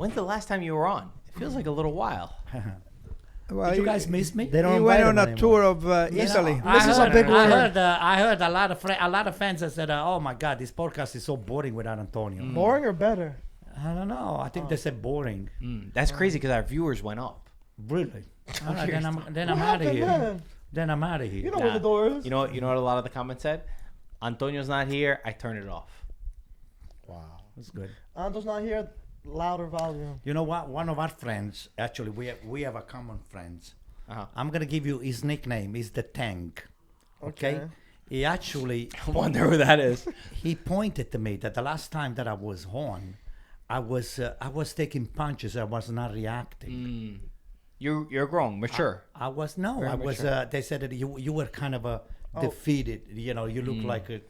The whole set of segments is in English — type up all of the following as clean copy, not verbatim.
When's the last time you were on? It feels like a little while. Well, Did you guys miss me? They don't went on a tour of Italy. This is a big word. I heard a lot of fans that said, "Oh my God, this podcast is so boring without Antonio." Boring or better? I don't know. I think they said boring. That's crazy because our viewers went up. Really? All right, then I'm What out of happened here. then? Then I'm out of here. You know where the door is. You know what a lot of the comments said? Antonio's not here. I turn it off. Wow, that's good. Anto's not here. Louder volume. You know what? One of our friends, actually, we have a common friends. Uh-huh. I'm gonna give you his nickname. Is the Tank. Okay. He actually. I wonder who that is. He pointed to me that the last time that I was on, I was taking punches. I was not reacting. You're grown, mature. I was Very mature. they said that you were kind of defeated. You know, you look like a.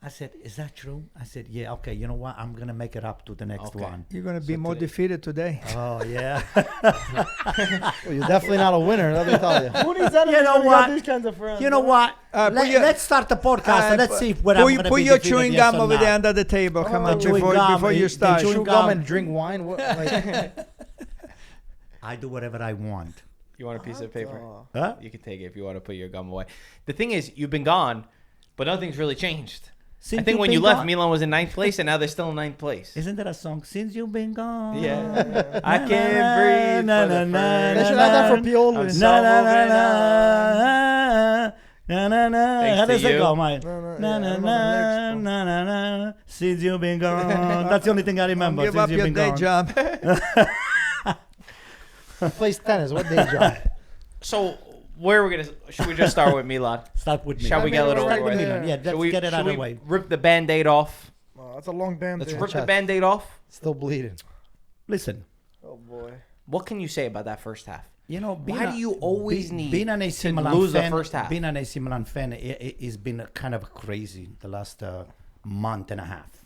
I said, is that true? I said, yeah. Okay, you know what? I'm gonna make it up to the next one. You're going to be more defeated today. Oh yeah. Well, you're definitely not a winner. Let me tell you. Who needs enemies You know when you what? got these kinds of friends? You know what? Let's start the podcast and let's see if I'm gonna Put be your defeated, chewing yes gum or over not. there under the table. Come on, chewing before gum, you the start. chewing Chew gum and drink wine. What, like, I do whatever I want. You want a piece of paper? Huh? You can take it if you want to put your gum away. The thing is, you've been gone, but nothing's really changed. Since I think you've when you been left, gone- Milan was in 9th place, and now they're still in 9th place. Isn't that a song? Since you've been gone. Yeah. I can't breathe for the They first should have that for I'm Pioli. so Na na moving na on. na na na. Thanks How to does it you. go, mate? No, Na yeah, I na don't know the na lyrics, na na na. Since you've been gone. That's the only thing I remember. Give Since up you've your been day gone. job. he plays tennis. What day job? So, where are we going to... Should we just start with Milan? Start with me. Shall we get a little... Start with way? Milan. Yeah, let's get it out of the way. Rip the Band-Aid off? Oh, that's a long band. Let's there. rip the Band-Aid off. Still bleeding. Listen, Oh boy. What can you say about that first half? you know, Why do you always need being an AC to Milan lose the fan, first half? Being an AC Milan fan, it's been kind of crazy the last month and a half.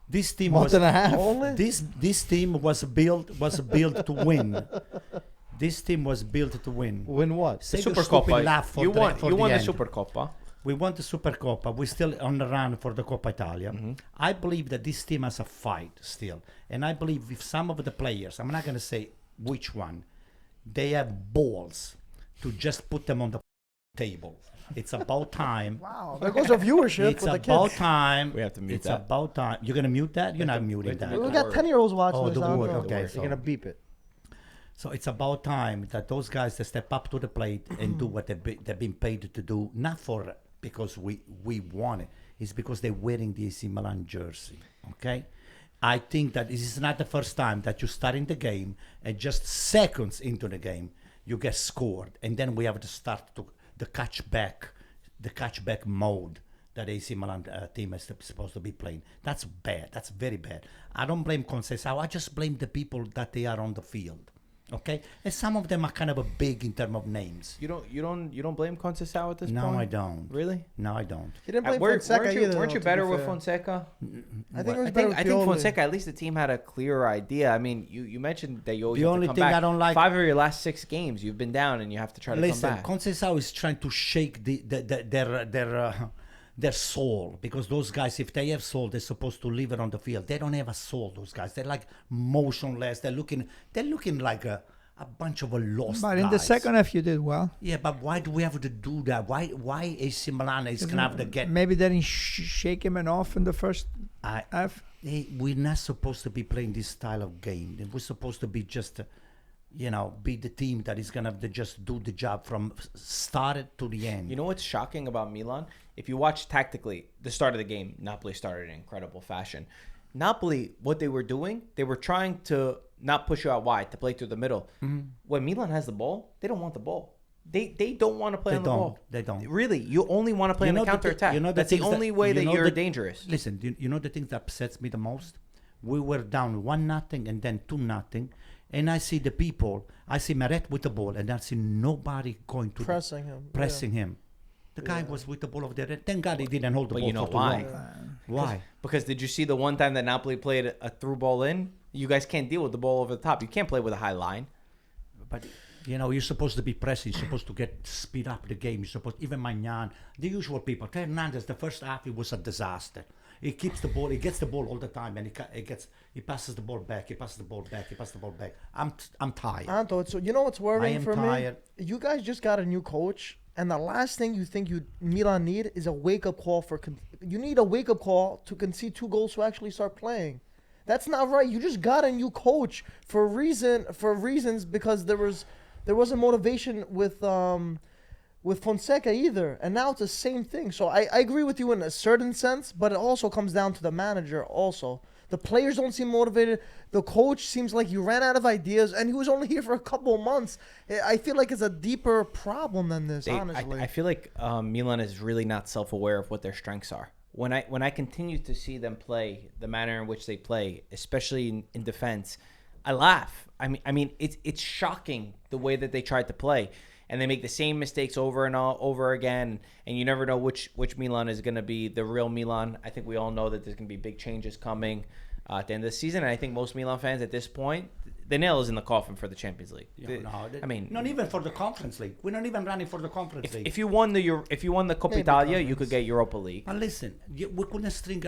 This team Month was and a half? Only? This team was built to win. This team was built to win. Win what? Save the Supercoppa. stupid laugh for You the, won, for you the won the end. Supercoppa. We won the Supercoppa. We're still on the run for the Coppa Italia. I believe that this team has a fight still. And I believe if some of the players, I'm not going to say which one, they have balls to just put them on the table. It's about time. Wow. There goes our viewership It's with the about kids. time. We have to mute It's that. about time. You're going to mute that? You're not muting that. We got 10-year-olds watching Oh, this. the word. Anto. Okay. You're going to beep it. So it's about time that those guys that step up to the plate and do what they've been paid to do, not for because we want it. It's because they're wearing the AC Milan jersey. Okay, I think that this is not the first time that you start in the game and just seconds into the game you get scored, and then we have to start to the catchback mode that AC Milan team is supposed to be playing. That's bad. That's very bad. I don't blame Conceição. I just blame the people that they are on the field. Okay, and some of them are kind of a big in terms of names. You don't blame Conceição at this point? No, I don't. Really? No, I don't. He didn't play Weren't Fonseca either. you though, to better be with fair. Fonseca? I think it was I better think with Pioli. Fonseca, at least the team had a clearer idea. I mean, you mentioned that you always The have only to come thing back. I don't like- 5 of your last 6 games, you've been down and you have to try to Listen, come back. Conceição is trying to shake their soul, because those guys, if they have soul, they're supposed to leave it on the field. They don't have a soul. Those guys, they're like motionless. They're looking like a bunch of lost But in the guys. second half, you did well. Yeah, but why do we have to do that? Why AC Milan is gonna have to get? Maybe they didn't shake him off in the first half. We're not supposed to be playing this style of game. We're supposed to be just, be the team that is gonna just do the job from start to the end. You know what's shocking about Milan? If you watch tactically, the start of the game, Napoli started in incredible fashion. Napoli, what they were doing, they were trying to not push you out wide, to play through the middle. When Milan has the ball, they don't want the ball. They don't want to play on the ball. They don't. Really, you only want to play on the counter-attack. That's the only way that you're dangerous. Listen, you know the thing that upsets me the most? We were down 1-0 and then 2-0. And I see the people, I see Meret with the ball, and I see nobody going to Pressing him. pressing him. The guy was with the ball over there. Thank God he didn't hold the But ball you know for too why? long. Why? Because did you see the one time that Napoli played a through ball in? You guys can't deal with the ball over the top. You can't play with a high line. But you're supposed to be pressing. You're supposed to speed up the game. You're supposed, even Magnan, the usual people. Hernandez, the first half, it was a disaster. He keeps the ball. He gets the ball all the time, and he passes the ball back. He passes the ball back. He passes the ball back. I'm tired. Anto, so you know what's worrying for tired. me? You guys just got a new coach, and the last thing you think Milan need is a wake-up call you need a wake-up call to concede 2 goals to actually start playing. That's not right. You just got a new coach for reasons because there wasn't motivation with Fonseca either, and now it's the same thing. So I agree with you in a certain sense, but it also comes down to the manager also. The players don't seem motivated. The coach seems like he ran out of ideas, and he was only here for a couple of months. I feel like it's a deeper problem than this, honestly. I feel like Milan is really not self-aware of what their strengths are. When I continue to see them play the manner in which they play, especially in defense, I laugh. I mean, it's shocking the way that they tried to play, and they make the same mistakes over and over again, and you never know which Milan is going to be the real Milan. I think we all know that there's going to be big changes coming at the end of the season, and I think most Milan fans at this point, the nail is in the coffin for the Champions League. Not even for the Conference League. We're not even running for the Conference League. If you won the Coppa Italia, you could get Europa League. But listen, we couldn't string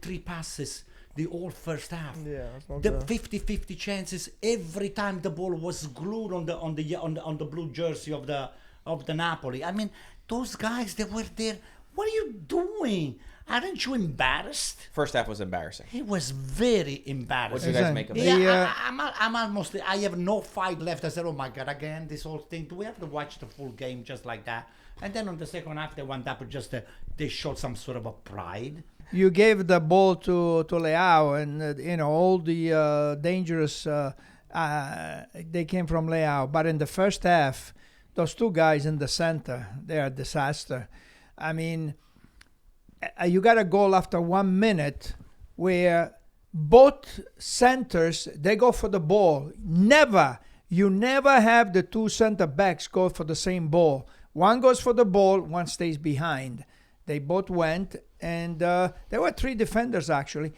3 passes the whole first half. Yeah, that's not the good. 50-50 chances every time the ball was glued on the blue jersey of the Napoli. I mean, those guys, they were there. What are you doing? Aren't you embarrassed? First half was embarrassing. It was very embarrassing. What do you guys make of it? Yeah, I'm almost. I have no fight left. I said, "Oh my God, again this whole thing. Do we have to watch the full game just like that?" And then on the second half, they went up and just they showed some sort of a pride. You gave the ball to Leao, and all the dangerous they came from Leao. But in the first half, those 2 guys in the center, they are a disaster. I mean, you got a goal after 1 minute where both centers, they go for the ball. You never have the 2 center backs go for the same ball. One goes for the ball, one stays behind. They both went, and there were 3 defenders actually,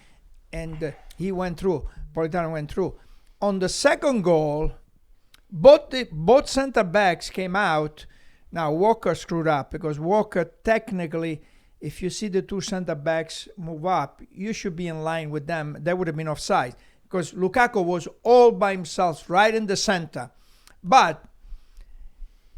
and he went through. Politano went through. On the second goal, both center backs came out. Now Walker screwed up because Walker technically, if you see the 2 center backs move up, you should be in line with them. That would have been offside because Lukaku was all by himself right in the center. But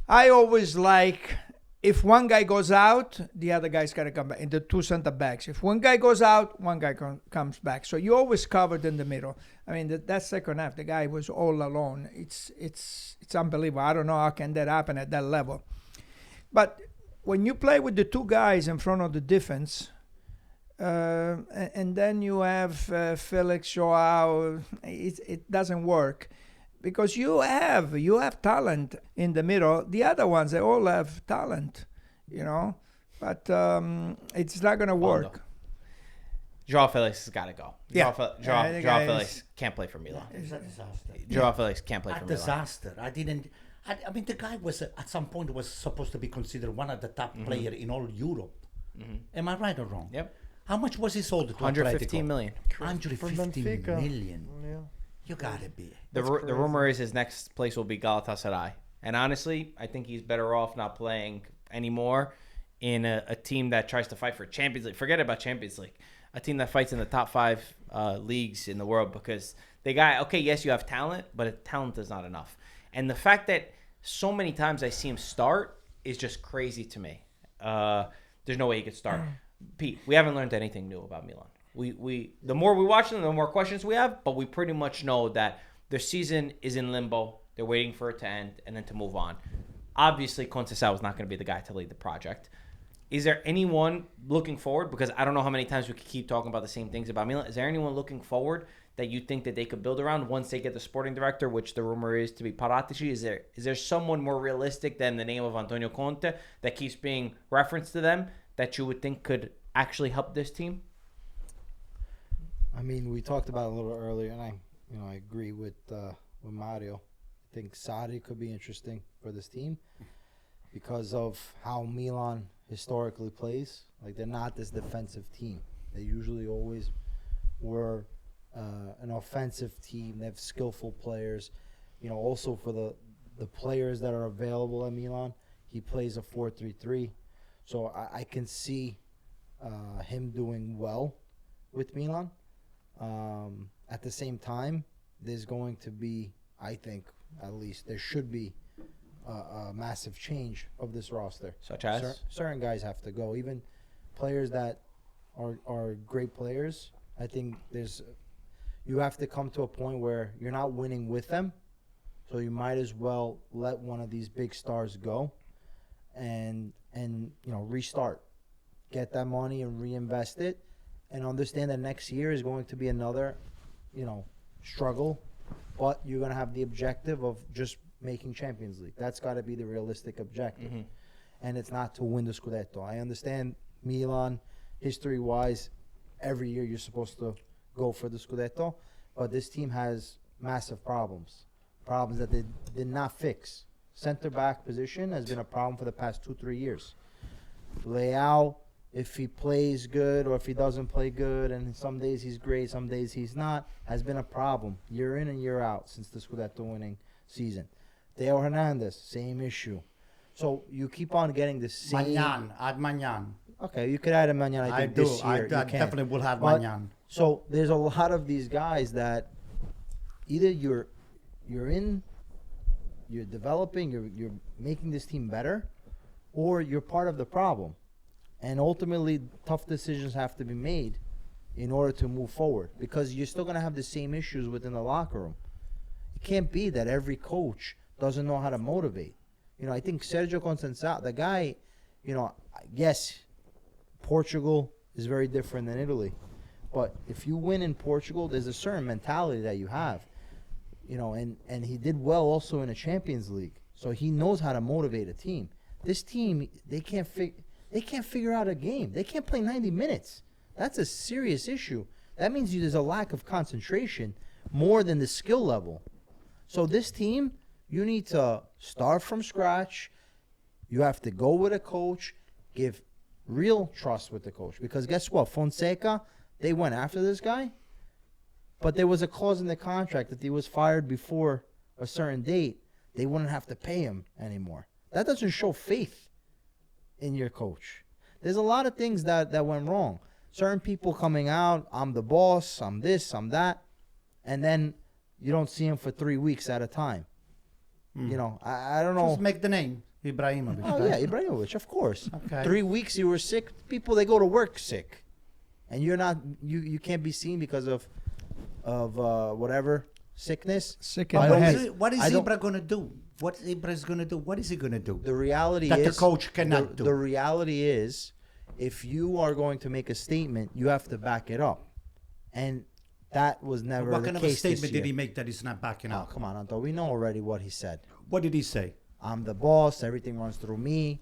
I always like, if one guy goes out, the other guy's got to come back. In the 2 center backs, if one guy goes out, one guy comes back. So you always covered in the middle. I mean, that second half, the guy was all alone. It's unbelievable. I don't know how can that happen at that level. But when you play with the 2 guys in front of the defense, and then you have Felix, Joao, it doesn't work. Because you have talent in the middle. The other ones, they all have talent, but it's not going to work. Joao Felix has got to go. Yeah. Joao Felix can't play for Milan. It's a disaster. Joao Felix can't play for A Milan. disaster. I mean, the guy was at some point was supposed to be considered one of the top players in all Europe. Mm-hmm. Am I right or wrong? Yep. How much was he sold to? 115 million. 115 Benfica. million. Yeah. You gotta be. The rumor is his next place will be Galatasaray. And honestly, I think he's better off not playing anymore in a team that tries to fight for Champions League. Forget about Champions League. A team that fights in the top 5 leagues in the world, because yes, you have talent, but talent is not enough. And the fact that so many times I see him start is just crazy to me. There's no way he could start. Pete, we haven't learned anything new about Milan. We the more we watch them, the more questions we have, but we pretty much know that their season is in limbo. They're waiting for it to end and then to move on. Obviously, Conte is not going to be the guy to lead the project. Is there anyone looking forward? Because I don't know how many times we could keep talking about the same things about Milan. Is there anyone looking forward that you think that they could build around once they get the sporting director, which the rumor is to be Paratici? Is there someone more realistic than the name of Antonio Conte that keeps being referenced to them that you would think could actually help this team? I mean, we talked about it a little earlier, and I agree with Mario. I think Sarri could be interesting for this team because of how Milan historically plays. Like, they're not this defensive team. They usually always were an offensive team. They have skillful players. Also for the players that are available at Milan, he plays a 4-3-3. So I can see him doing well with Milan. At the same time, there's going to be, I think, at least there should be a massive change of this roster. Such as? Certain guys have to go. Even players that are great players, I think you have to come to a point where you're not winning with them, so you might as well let one of these big stars go and restart. Get that money and reinvest it, and understand that next year is going to be another, struggle, but you're going to have the objective of just making Champions League. That's got to be the realistic objective. Mm-hmm. And it's not to win the Scudetto. I understand Milan, history-wise, every year you're supposed to go for the Scudetto, but this team has massive problems that they did not fix. Center-back position has been a problem for the past 2-3 years. Leao, if he plays good or if he doesn't play good, and some days he's great, some days he's not, has been a problem year in and year out since the Scudetto winning season. Theo Hernandez, same issue. So you keep on getting the same. Add Magnan. Okay, you could add him Magnan, I think, this year. I you can. definitely will have But- Magnan. So there's a lot of these guys that either you're developing, you're making this team better, or you're part of the problem. And ultimately, tough decisions have to be made in order to move forward, because you're still going to have the same issues within the locker room. It can't be that every coach doesn't know how to motivate. I think Sergio Conceição, the guy, yes, Portugal is very different than Italy. But if you win in Portugal, there's a certain mentality that you have. And he did well also in a Champions League. So he knows how to motivate a team. This team, they can't figure out a game. They can't play 90 minutes. That's a serious issue. That means there's a lack of concentration more than the skill level. So this team, you need to start from scratch. You have to go with a coach, give real trust with the coach. Because guess what? Fonseca, they went after this guy, but there was a clause in the contract that he was fired before a certain date. They wouldn't have to pay him anymore. That doesn't show faith in your coach. There's a lot of things that went wrong. Certain people coming out, I'm the boss, I'm this, I'm that, and then you don't see him for 3 weeks at a time. I don't know. Just make the name. Ibrahimovic. Oh, yeah, Ibrahimovic, of course. Okay. 3 weeks you were sick. People, they go to work sick. And you're not, you can't be seen because of whatever sickness. Sick in I the don't head. think- What is I don't- Ibra going to do? What Ibra is going to do? What is he going to do? The reality That the is coach cannot do. The reality is, if you are going to make a statement, you have to back it up, and that was never What the kind of a case this statement year. did he make that he's not backing Oh, up? come on, Anto. We know already what he said. What did he say? I'm the boss. Everything runs through me.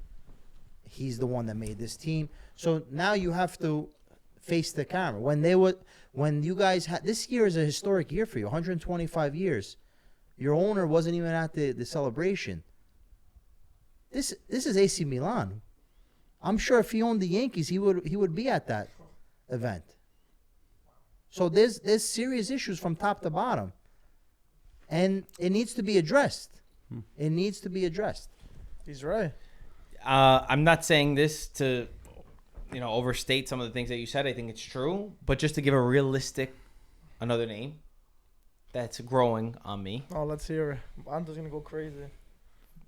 He's the one that made this team. So now you have to face the camera. When you guys had, this year is a historic year for you, 125 years. Your owner wasn't even at the celebration. This is AC Milan. I'm sure if he owned the Yankees, he would be at that event. So there's serious issues from top to bottom, and it needs to be addressed. It needs to be addressed. He's right. I'm not saying this to, overstate some of the things that you said. I think it's true, but just to give a realistic, another name that's growing on me. Oh, let's hear it. Anto's gonna go crazy.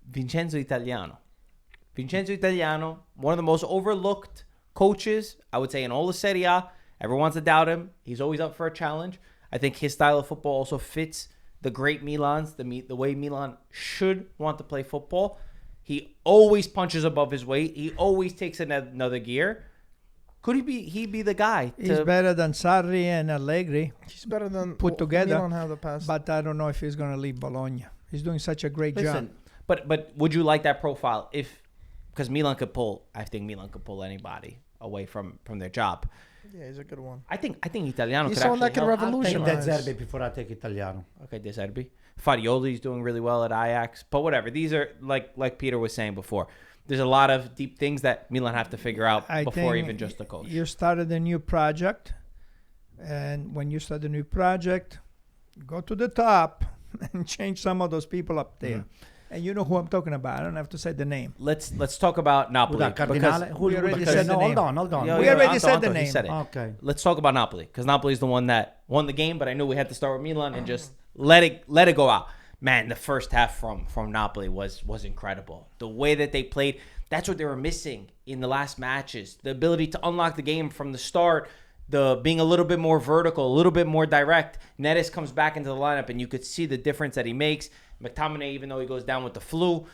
Vincenzo Italiano. Vincenzo Italiano, one of the most overlooked coaches, I would say, in all of Serie A. Everyone wants to doubt him. He's always up for a challenge. I think his style of football also fits the great Milans, the way Milan should want to play football. He always punches above his weight. He always takes another gear. Could he be the guy? He's better than Sarri and Allegri, He's better than Put together, Milan have the past. but I don't know if he's going to leave Bologna. He's doing such a great Listen, job. but would you like that profile because Milan could pull? I think Milan could pull anybody away from their job. Yeah, he's a good one. I think Italiano He's could someone actually that help. could I'll take revolutionize. that Zerbi before I take Italiano. Okay, De Zerbi. Farioli's doing really well at Ajax, but whatever. These are like Peter was saying before. There's a lot of deep things that Milan have to figure out I before think even just the coach. You started a new project, and when you start a new project, go to the top and change some of those people up there. And you know who I'm talking about. I don't have to say the name. Let's talk about Napoli. We already said the name. Hold on. Yeah, We yeah, already said the He name. said it. Okay. Let's talk about Napoli, because Napoli is the one that won the game, but I knew we had to start with Milan and just let it go out. Man, the first half from Napoli was incredible. The way that they played, that's what they were missing in the last matches. The ability to unlock the game from the start, the being a little bit more vertical, a little bit more direct. Neres comes back into the lineup, and you could see the difference that he makes. McTominay, even though he goes down with the flu,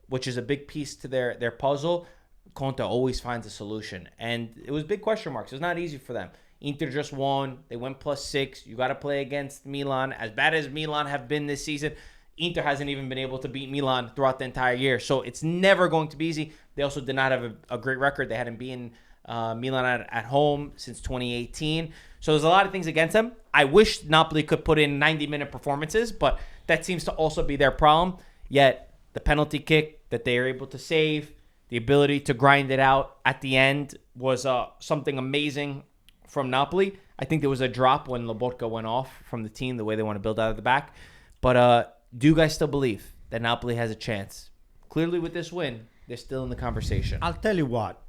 which is a big piece to their puzzle, Conte always finds a solution. And it was big question marks. It was not easy for them. Inter just won. They went +6. You got to play against Milan. As bad as Milan have been this season, Inter hasn't even been able to beat Milan throughout the entire year. So it's never going to be easy. They also did not have a great record. They hadn't beaten Milan at home since 2018. So there's a lot of things against them. I wish Napoli could put in 90-minute performances, but that seems to also be their problem. Yet the penalty kick that they are able to save, the ability to grind it out at the end was something amazing from Napoli. I think there was a drop when Lobotka went off from the team, the way they want to build out of the back. But do you guys still believe that Napoli has a chance? Clearly with this win, they're still in the conversation. I'll tell you what.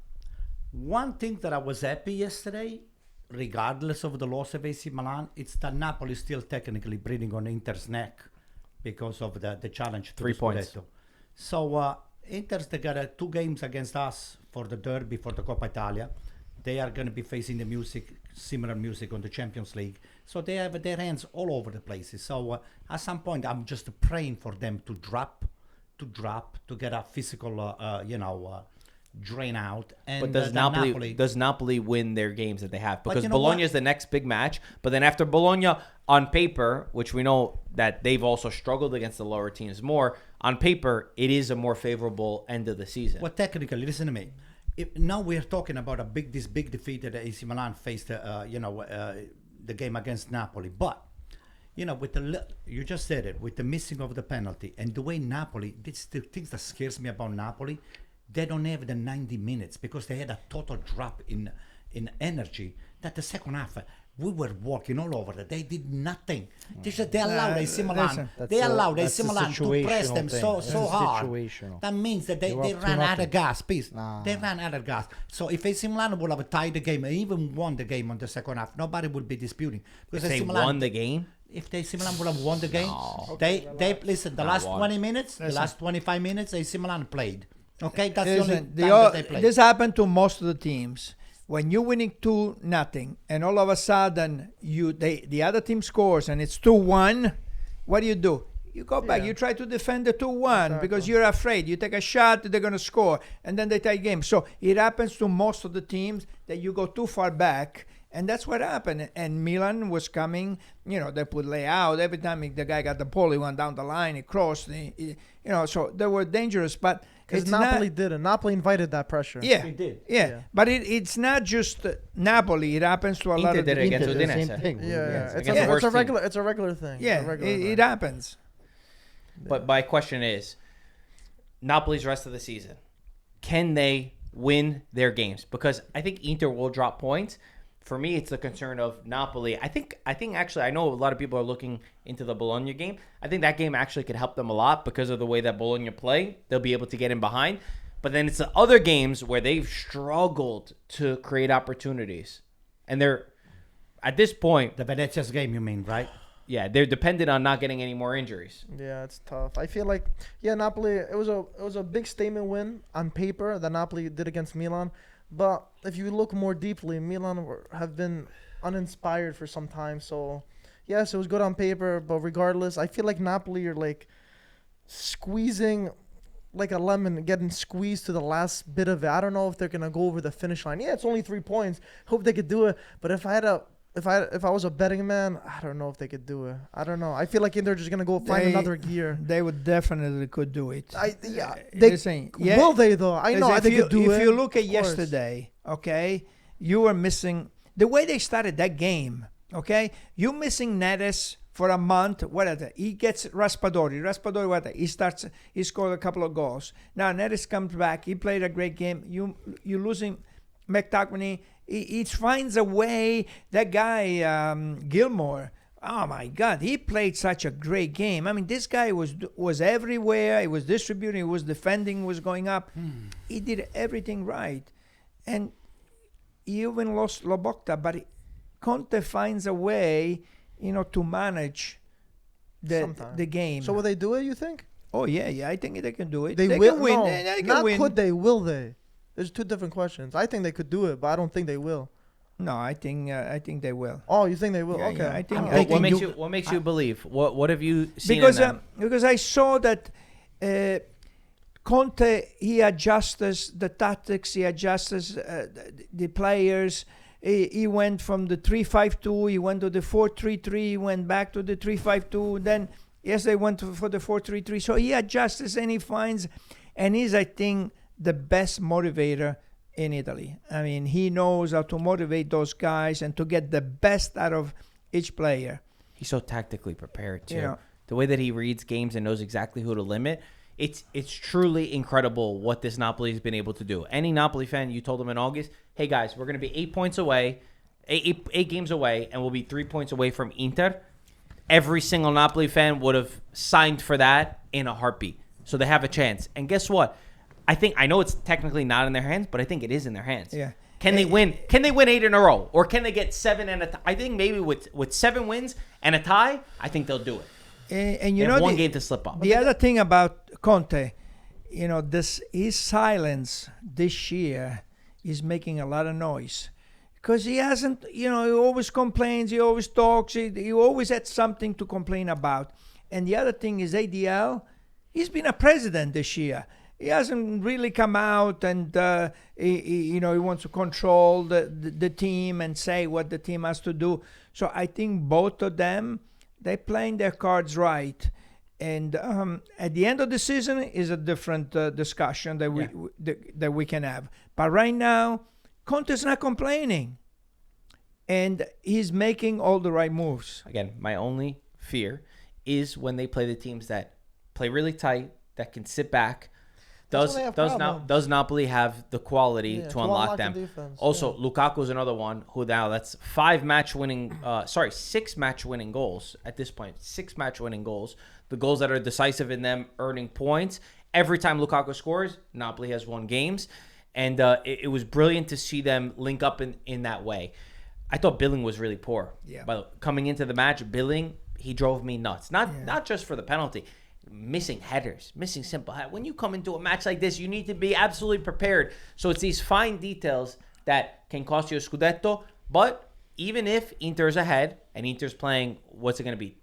One thing that I was happy yesterday, regardless of the loss of AC Milan, it's that Napoli is still technically breathing on Inter's neck because of the challenge. 3 points. Scudetto. So Inter's, they got 2 games against us for the derby, for the Coppa Italia. They are going to be facing the similar music on the Champions League. So they have their hands all over the places. So at some point, I'm just praying for them to drop, to get a physical, drain out. And But does Napoli win their games that they have? Because you know Bologna what? is the next big match. But then after Bologna, on paper, which we know that they've also struggled against the lower teams more, on paper, it is a more favorable end of the season. Well, technically, listen to me. Now we're talking about this big defeat that AC Milan faced, the game against Napoli. But, with you just said it, with the missing of the penalty and the way Napoli, this the things that scares me about Napoli, they don't have the 90 minutes because they had a total drop in energy that the second half, we were walking all over that. They did nothing. They allowed AC Milan. They allowed AC Milan to press them so hard. That means that they ran out of gas. Please, they ran out of gas. So if AC Milan would have tied the game and even won the game on the second half, nobody would be disputing. Because If they AC Milan won the game? If AC Milan would have won the game, they listen. The last 20 minutes, the last 25 minutes, AC Milan played. Okay, that's the only time that they played. This happened to most of the teams. When you're winning 2-0, and all of a sudden the other team scores and it's 2-1, what do? You go back. You try to defend the 2-1 because you're afraid. You take a shot, they're going to score, and then they tie game. So it happens to most of the teams that you go too far back, and that's what happened. And Milan was coming. They put Leao. Every time the guy got the ball, he went down the line, he crossed. So they were dangerous, but. Because Napoli didn't. Napoli invited that pressure. Yeah, They did. Yeah. But it's not just Napoli. It happens to a lot Inter of did it teams. against the Udinese. same thing. Yeah, Against the worst team. it's a regular thing. Yeah, It's a regular it thing. happens. But my question is, Napoli's rest of the season, can they win their games? Because I think Inter will drop points. For me, it's the concern of Napoli. I think actually, I know a lot of people are looking into the Bologna game. I think that game actually could help them a lot because of the way that Bologna play. They'll be able to get in behind. But then it's the other games where they've struggled to create opportunities. And they're, at this point, The Venezia's game, you mean, right? yeah, they're dependent on not getting any more injuries. Yeah, it's tough. I feel like Napoli. It was a big statement win on paper that Napoli did against Milan, but if you look more deeply, Milan have been uninspired for some time. So yes, it was good on paper, but regardless, I feel like Napoli are like squeezing like a lemon, getting squeezed to the last bit of it. I don't know if they're gonna go over the finish line. Yeah, it's only 3 points. Hope they could do it, but if I was a betting man, I don't know if they could do it. I don't know. I feel like they're just gonna go find another gear. They would definitely could do it. Will they though? I know they could do it. If you look at of course. yesterday, okay, you were missing the way they started that game. Okay, you missing Neres for a month. What is it? He gets Raspadori. Raspadori, he scored a couple of goals. Now Neres comes back. He played a great game. You losing McTominay. He finds a way. That guy Gilmore Oh my God, he played such a great game. I mean, this guy was everywhere. He was distributing, he was defending, was going up. He did everything right. And he even lost Lobotka, but Conte finds a way, to manage the game. So will they do it, you think? Oh, yeah, I think they can do it. They can will win. no, They can not win. could they, will they? There's two different questions. I think they could do it, but I don't think they will. No, I think they will. Oh, you think they will? Yeah, Okay. yeah, I think. What makes you believe? What have you seen in them? Because I saw that Conte, he adjusts the tactics, he adjusts the players. He went from the 3-5-2, he went to the 4-3-3, he went back to the 3-5-2. Then they went for the 4-3-3. So he adjusts and he finds, and he's, I think, the best motivator in Italy. I mean, he knows how to motivate those guys and to get the best out of each player. He's so tactically prepared too. The way that he reads games and knows exactly who to limit, it's truly incredible what this Napoli has been able to do. Any Napoli fan, you told them in August, hey guys, we're going to be 8 points away, eight games away, and we'll be 3 points away from Inter. Every single Napoli fan would have signed for that in a heartbeat. So they have a chance. And guess what? I know it's technically not in their hands, but I think it is in their hands. Yeah. Can they win? Can they win 8 in a row, or can they get 7 and a tie? I think maybe with 7 wins and a tie, I think they'll do it. And they have one game to slip up. The other thing about Conte, his silence this year is making a lot of noise, because he hasn't. He always complains. He always talks. He always had something to complain about. And the other thing is ADL. He's been a president this year. He hasn't really come out and he wants to control the team and say what the team has to do. So I think both of them, they're playing their cards right. And at the end of the season is a different discussion that we can have. But right now, Conte's not complaining, and he's making all the right moves. Again, my only fear is when they play the teams that play really tight, that can sit back. Does Napoli have the quality to unlock them? Defense, also, Lukaku is another one who now that's 6 match-winning goals at this point. 6 match-winning goals. The goals that are decisive in them earning points. Every time Lukaku scores, Napoli has won games. And it was brilliant to see them link up in that way. I thought Billing was really poor. Yeah. But coming into the match, Billing, he drove me nuts. Not just for the penalty. Missing headers, missing simple headers. When you come into a match like this, you need to be absolutely prepared. So it's these fine details that can cost you a Scudetto. But even if Inter's ahead, and Inter's playing, what's it going to be,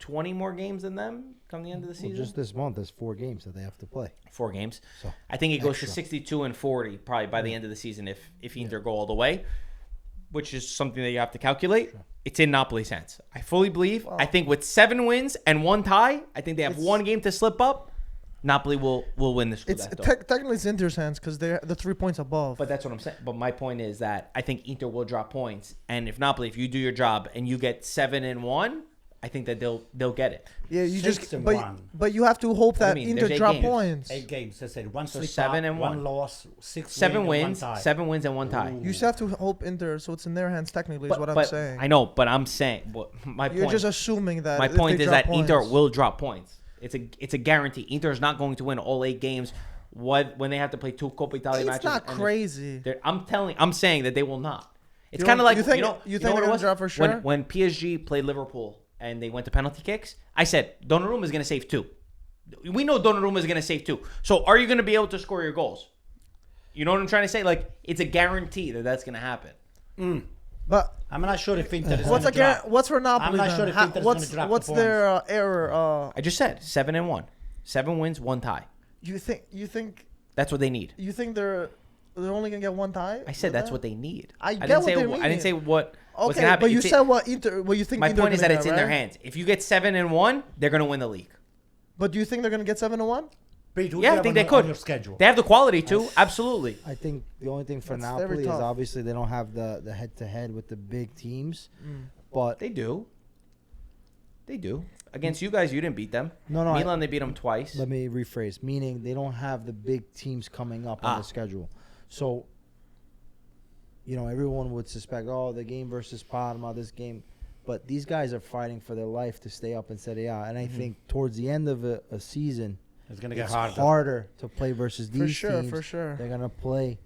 20 more games than them come the end of the season? Just this month, there's 4 games that they have to play. 4 games. So I think it goes extra. to 62 and 40 probably by the end of the season if Inter go all the way, which is something that you have to calculate. Sure. It's in Napoli's hands. I fully believe. Wow. I think with 7 wins and 1 tie, I think they have 1 game to slip up. Napoli will win this. Technically, it's Inter's hands because they're the 3 points above. But that's what I'm saying. But my point is that I think Inter will drop points, and if Napoli, if you do your job and you get 7 and 1, I think that they'll get it. Yeah, you 6 just and but 1. but you have to hope that There's Inter drop games. points. 8 games. I said 1 So slip 7 up, and 1 1 loss, 6 7 wins, wins, 7 wins and 1 tie. You just have to hope Inter, so it's in their hands technically. Is what I'm saying. I know, but I'm saying my You're point. just assuming that. My point is that points, Inter will drop points. It's a guarantee. Inter is not going to win all 8 games. When they have to play 2 Coppa Italia matches. It's not crazy. I'm saying that they will not. It's kind of like you think what they're it gonna was drop for sure? when PSG played Liverpool and they went to penalty kicks. I said Donnarumma is going to save 2. We know Donnarumma is going to save 2. So are you going to be able to score your goals? You know what I'm trying to say? Like, it's a guarantee that that's going to happen. But I'm not sure if Inter is what's going to drop. What's for Napoli? I'm not then? sure if Inter's going to drop What's the their error? I just said 7 and 1, 7 wins, 1 tie. You think That's what they need. they're only gonna get 1 tie? I said that's what they need. I get what they mean. I didn't say what's Okay, gonna happen. but you said what you think. My Inter point is that gonna it's get, in their right? hands. If you get 7 and 1, they're gonna win the league. But do you think they're gonna get 7 and 1? Pete, who do Yeah, you I have think on they your- could. on your schedule? They have the quality to, absolutely. I think the only thing for That's very Napoli is tough. obviously they don't have the head-to-head with the big teams. But They do. They do. Against you guys, you didn't beat them. No, Milan, they beat them twice. let me rephrase. Meaning they don't have the big teams coming up on the schedule. So, everyone would suspect, the game versus Parma, this game. but these guys are fighting for their life to stay up in Serie A. And I Mm-hmm. think towards the end of a season, It's gonna get it's harder. harder to play versus these For sure, teams. for sure. They're gonna play,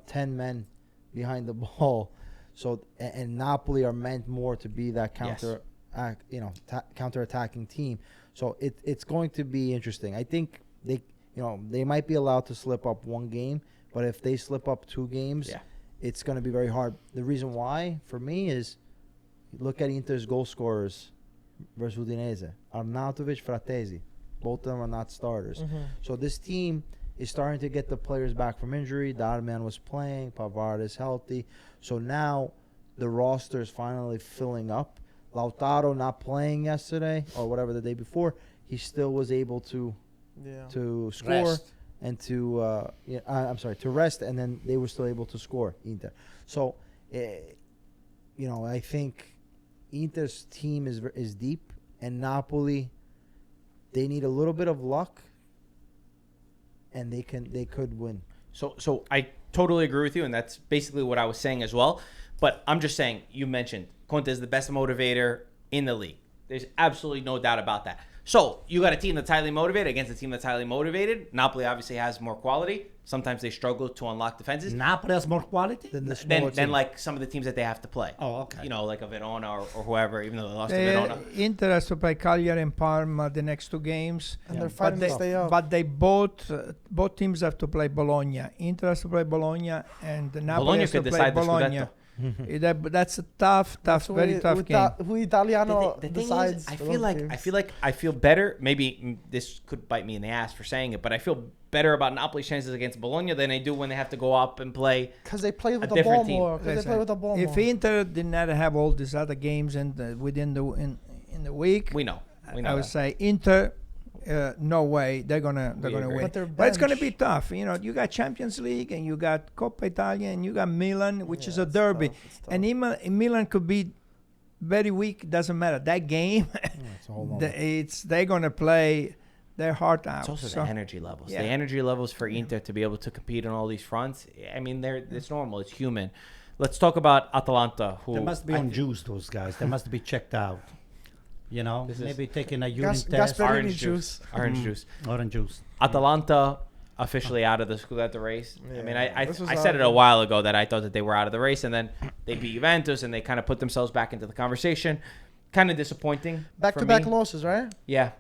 10 men behind the ball. So and Napoli are meant more to be that counter-attacking team. So it's going to be interesting. I think they might be allowed to slip up one game, but if they slip up 2 games, it's going to be very hard. The reason why for me is look at Inter's goal scorers versus Udinese. Arnautovic, Fratesi, both of them are not starters. So this team is starting to get the players back from injury. Darmian was playing. Pavard is healthy. So now the roster is finally filling up. Lautaro not playing yesterday or whatever the day before. He still was able to score Rest. and to rest, and then they were still able to score, Inter. So, I think Inter's team is deep, and Napoli, they need a little bit of luck, and they could win. So I totally agree with you, and that's basically what I was saying as well. But I'm just saying, you mentioned Conte is the best motivator in the league. There's absolutely no doubt about that. So you got a team that's highly motivated against a team that's highly motivated. Napoli obviously has more quality. Sometimes they struggle to unlock defenses. Napoli has more quality Than like some of the teams that they have to play. Oh, okay. Like a Verona or whoever, even though they lost to They, Verona. Inter has to play Cagliari and Parma the next 2 games. And they're fighting to stay up. But they both teams have to play Bologna. Inter has to play Bologna, and Napoli Bologna has to could play decide the Bologna. Scudetto. That's a tough, very tough game. Who Italiano The thing decides. is, I feel better. Maybe this could bite me in the ass for saying it, but I feel better about Napoli's chances against Bologna than I do when they have to go up and play. Because they play with a the ball different team. more. Because they play with the ball If more. Inter did not have all these other games in the week, We know. I would say Inter. No way they're gonna agree. win. But But it's gonna bench- be tough. You got Champions League and you got Coppa Italia and you got Milan, which is a it's derby. tough, it's tough. And Milan could be very weak. Doesn't matter. That game, It's a whole nother. they're gonna play their heart out. It's also So, the energy levels. yeah. The energy levels for Inter to be able to compete on all these fronts. I mean, it's normal. It's human. Let's talk about Atalanta, who They must be on juice, those guys. They must be checked out. This is- Maybe taking a urine test. Gasperini orange juice. Orange juice. Orange juice. Atalanta officially out of the Scudetto race. I mean, I this was said it a out. while ago that I thought that they were out of the race, and then they beat Juventus, and they kind of put themselves back into the conversation. Kind of disappointing. for Back-to-back me. losses, right? Yeah.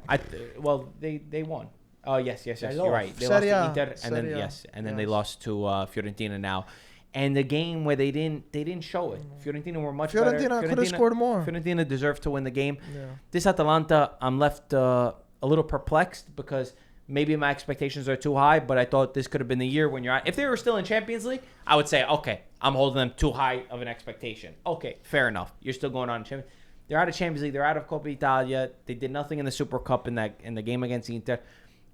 They won. Oh yes. You're lost. right. They Serie A. lost to Inter, and then Serie A. and then they Yes. lost to Fiorentina now. And the game where they didn't show it. Fiorentina were much better. Fiorentina could have scored more. Fiorentina deserved to win the game. Yeah. This Atalanta, I'm left a little perplexed because maybe my expectations are too high, but I thought this could have been the year when you're out. If they were still in Champions League, I would say, okay, I'm holding them too high of an expectation. Okay, fair enough. You're still going on Champions. They're out of Champions League. They're out of Coppa Italia. They did nothing in the Super Cup in the game against Inter,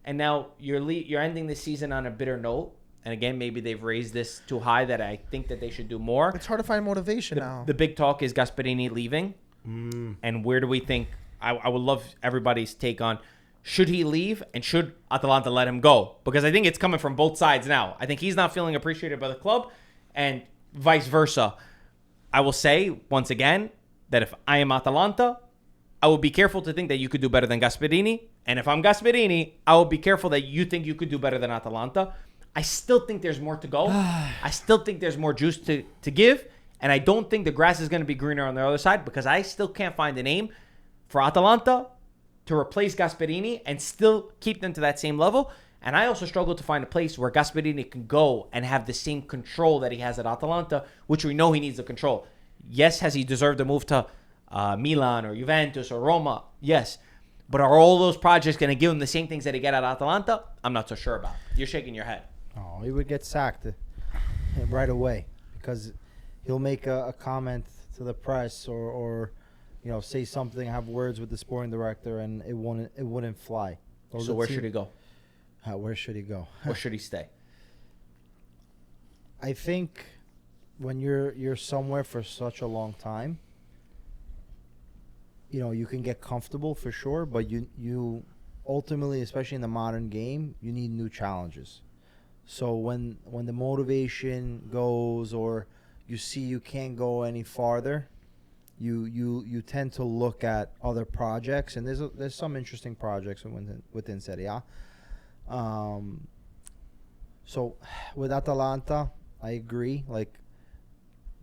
and now you're ending the season on a bitter note. And again, maybe they've raised this too high that I think that they should do more. It's hard to find motivation now. The big talk is Gasperini leaving. And where do we think? I would love everybody's take on, should he leave and should Atalanta let him go? Because I think it's coming from both sides now. I think he's not feeling appreciated by the club and vice versa. I will say, once again, that if I am Atalanta, I will be careful to think that you could do better than Gasperini. And if I'm Gasperini, I will be careful that you think you could do better than Atalanta. I still think there's more to go. I still think there's more juice to give. And I don't think the grass is going to be greener on the other side because I still can't find a name for Atalanta to replace Gasperini and still keep them to that same level. And I also struggle to find a place where Gasperini can go and have the same control that he has at Atalanta, which we know he needs the control. Yes, has he deserved a move to Milan or Juventus or Roma? Yes. But are all those projects going to give him the same things that he get at Atalanta? I'm not so sure about. You're shaking your head. Oh, he would get sacked right away because he'll make a comment to the press or say something, have words with the sporting director, and it wouldn't fly. So where should he go? Where should he go? Or should he stay? I think when you're somewhere for such a long time, you can get comfortable for sure, but you ultimately, especially in the modern game, you need new challenges. So when the motivation goes or you see you can't go any farther, you tend to look at other projects, and there's some interesting projects within Serie A. So with Atalanta, I agree. Like,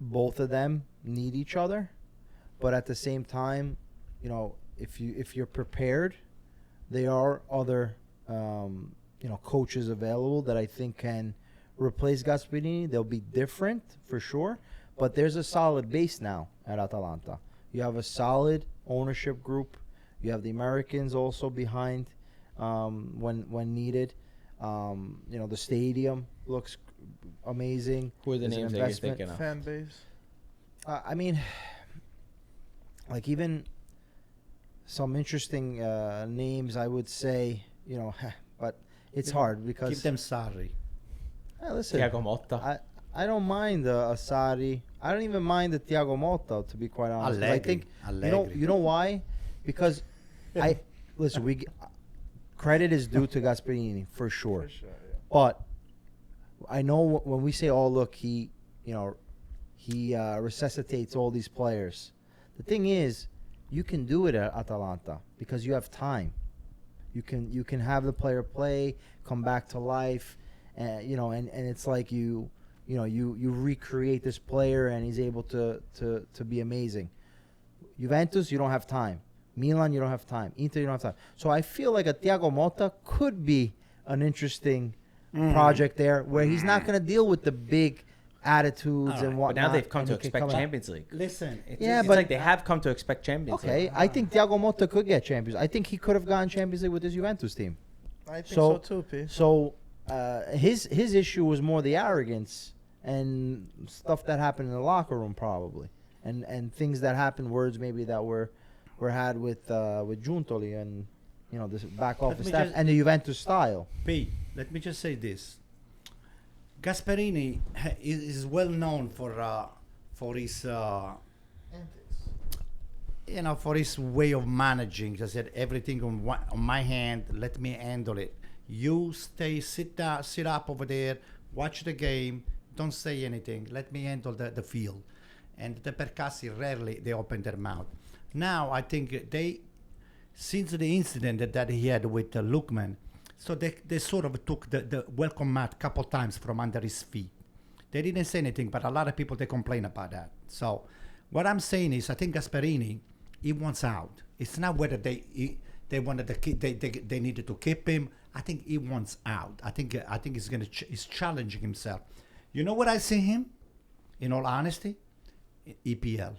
both of them need each other, but at the same time, you know, if you're prepared, there are other coaches available that I think can replace Gasperini. They'll be different for sure, but there's a solid base now at Atalanta. You have a solid ownership group. You have the Americans also behind when needed. The stadium looks amazing. Who are the There's an names that you're investment. thinking of? Fan base. I mean, like, even some interesting names, I would say, but it's hard because Keep them sorry. listen, Thiago Motta. I don't mind Asari. I don't even mind the Thiago Motta, to be quite honest. 'Cause I think you know why? Because listen, credit is due to Gasperini for sure. But I know when we say, "Oh, look, he resuscitates all these players." The thing is, you can do it at Atalanta because you have time. You can have the player play, come back to life, and it's like you recreate this player and he's able to be amazing. Juventus, you don't have time. Milan, you don't have time. Inter, you don't have time. So I feel like a Thiago Motta could be an interesting project there, where he's not going to deal with the big attitudes and But whatnot. now they've come and to he can expect come out. Champions League. Listen, It's Yeah, it's but- like they have come to expect Champions League. Okay, I think Thiago Motta could get Champions. I think he could have gotten Champions League with his Juventus team. I think So- so too, P. So his issue was more the arrogance and stuff that happened in the locker room, probably, and things that happened, words maybe that were had with Giuntoli and this back office me staff just- and the Juventus style. P, let me just say this. Gasperini is well known for his for his way of managing. He said, everything on my hand, let me handle it. You sit up over there, watch the game, don't say anything, let me handle the field. And the Percassi rarely they open their mouth. Now I think since the incident that he had with Lookman, so they sort of took the welcome mat a couple times from under his feet. They didn't say anything, but a lot of people, they complain about that. So what I'm saying is, I think Gasperini, he wants out. It's not whether they wanted to keep, they needed to keep him. I think he wants out. I think he's challenging himself. You know what I see him? In all honesty, EPL.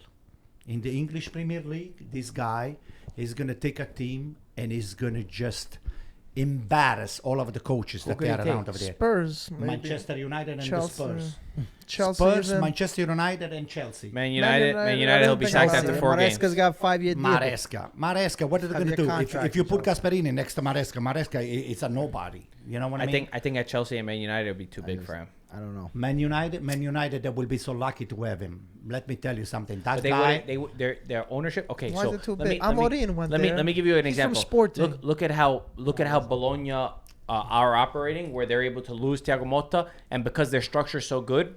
In the English Premier League, this guy is going to take a team and he's going to just embarrass all of the coaches that they are around over there. Spurs, maybe. Manchester United and Chelsea. the Spurs. Chelsea. Spurs, even. Manchester United and Chelsea. Man United, I he'll don't be think sacked I'll after see 4 Maresca's games. got 5-year deal. Maresca, what are they going to 5-year do? contract If you put or something. Gasperini next to Maresca, it's a nobody. You know what I mean? I think at Chelsea and Man United, it'll be too big for him. I don't know. Man United, they will be so lucky to have him. Let me tell you something. That But they guy, wouldn't. Their ownership. Okay, Why so is it too let me big? Amorim went there. let me give you an He's from example. Sporting. Look at how Bologna are operating, where they're able to lose Thiago Motta, and because their structure is so good,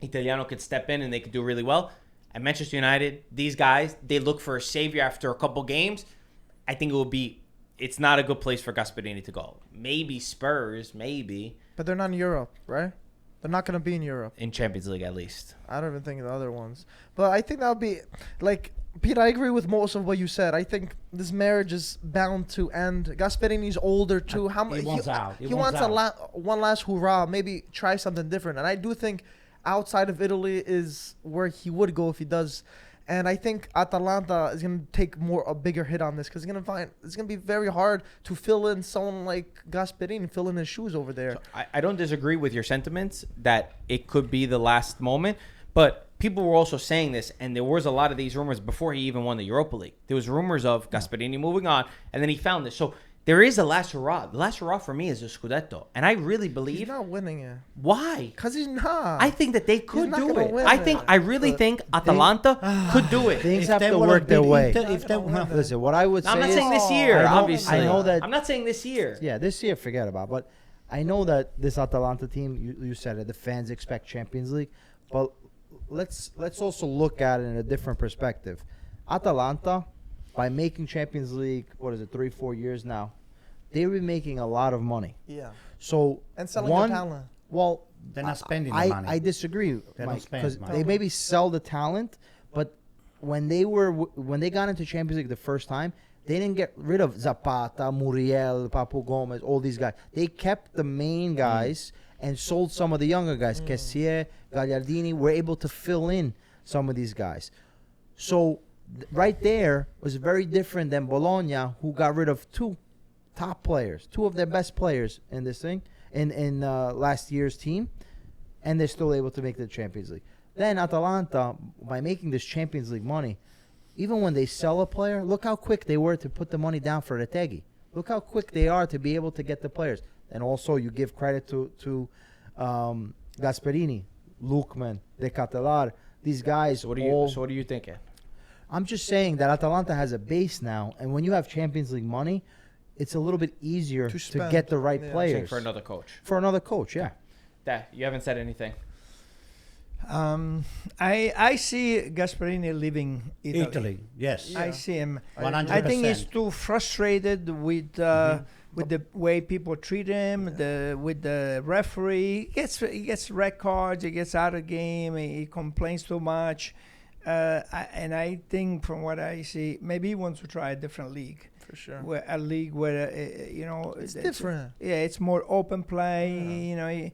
Italiano could step in and they could do really well. At Manchester United, these guys, they look for a savior after a couple games. I think it's not a good place for Gasperini to go. Maybe Spurs, maybe But they're not in Europe, right? They're not going to be in Europe. in Champions League at least. I don't even think the other ones. But I think that would be, like, Pete, I agree with most of what you said. I think this marriage is bound to end. Gasperini's older, too. He wants out. He wants one last hurrah, maybe try something different. And I do think outside of Italy is where he would go if he does. And I think Atalanta is going to take a bigger hit on this because it's going to be very hard to fill in someone like Gasperini, fill in his shoes over there. So I don't disagree with your sentiments that it could be the last moment, but people were also saying this, and there was a lot of these rumors before he even won the Europa League. There was rumors of Gasperini moving on, and then he found this. So there is a last hurrah. The last hurrah for me is a Scudetto, and I really believe. He's not winning it. Why? Because he's not. I think that they could not do gonna it. win I really think Atalanta could do it. Things If have they to would've work their beat way. Inter- Listen, what I would say I'm not is, saying this year, I know- obviously. I know that. I'm not saying this year. Yeah, this year, forget about. But I know that this Atalanta team, you said it, the fans expect Champions League. But let's also look at it in a different perspective. Atalanta, by making Champions League, 3-4 years now, they've been making a lot of money. Yeah. So And selling their talent. Well, They're not spending the money. I disagree, They don't Mike, spend because money. they maybe sell the talent, but when they got into Champions League the first time, they didn't get rid of Zapata, Muriel, Papu Gomez, all these guys. They kept the main guys and sold some of the younger guys. Kessier, Gagliardini were able to fill in some of these guys. So right there was very different than Bologna, who got rid of two top players, two of their best players in this thing, in last year's team, and they're still able to make the Champions League. Then Atalanta, by making this Champions League money, even when they sell a player, look how quick they were to put the money down for Retegui. Look how quick they are to be able to get the players. And also, you give credit to Gasperini, Lukman, De Catalar, these guys. So what are you thinking? I'm just saying that Atalanta has a base now, and when you have Champions League money, it's a little bit easier to spend. get the right Yeah. players. For another coach. For another coach, yeah. That you haven't said anything. I see Gasperini leaving Italy. Italy, yes. I see him. 100%. I think he's too frustrated with the way people treat him, with the referee. He gets red cards. He gets out of game. He complains too much. And I think, from what I see, maybe he wants to try a different league. For sure. Where a league where It's different. It's more open play.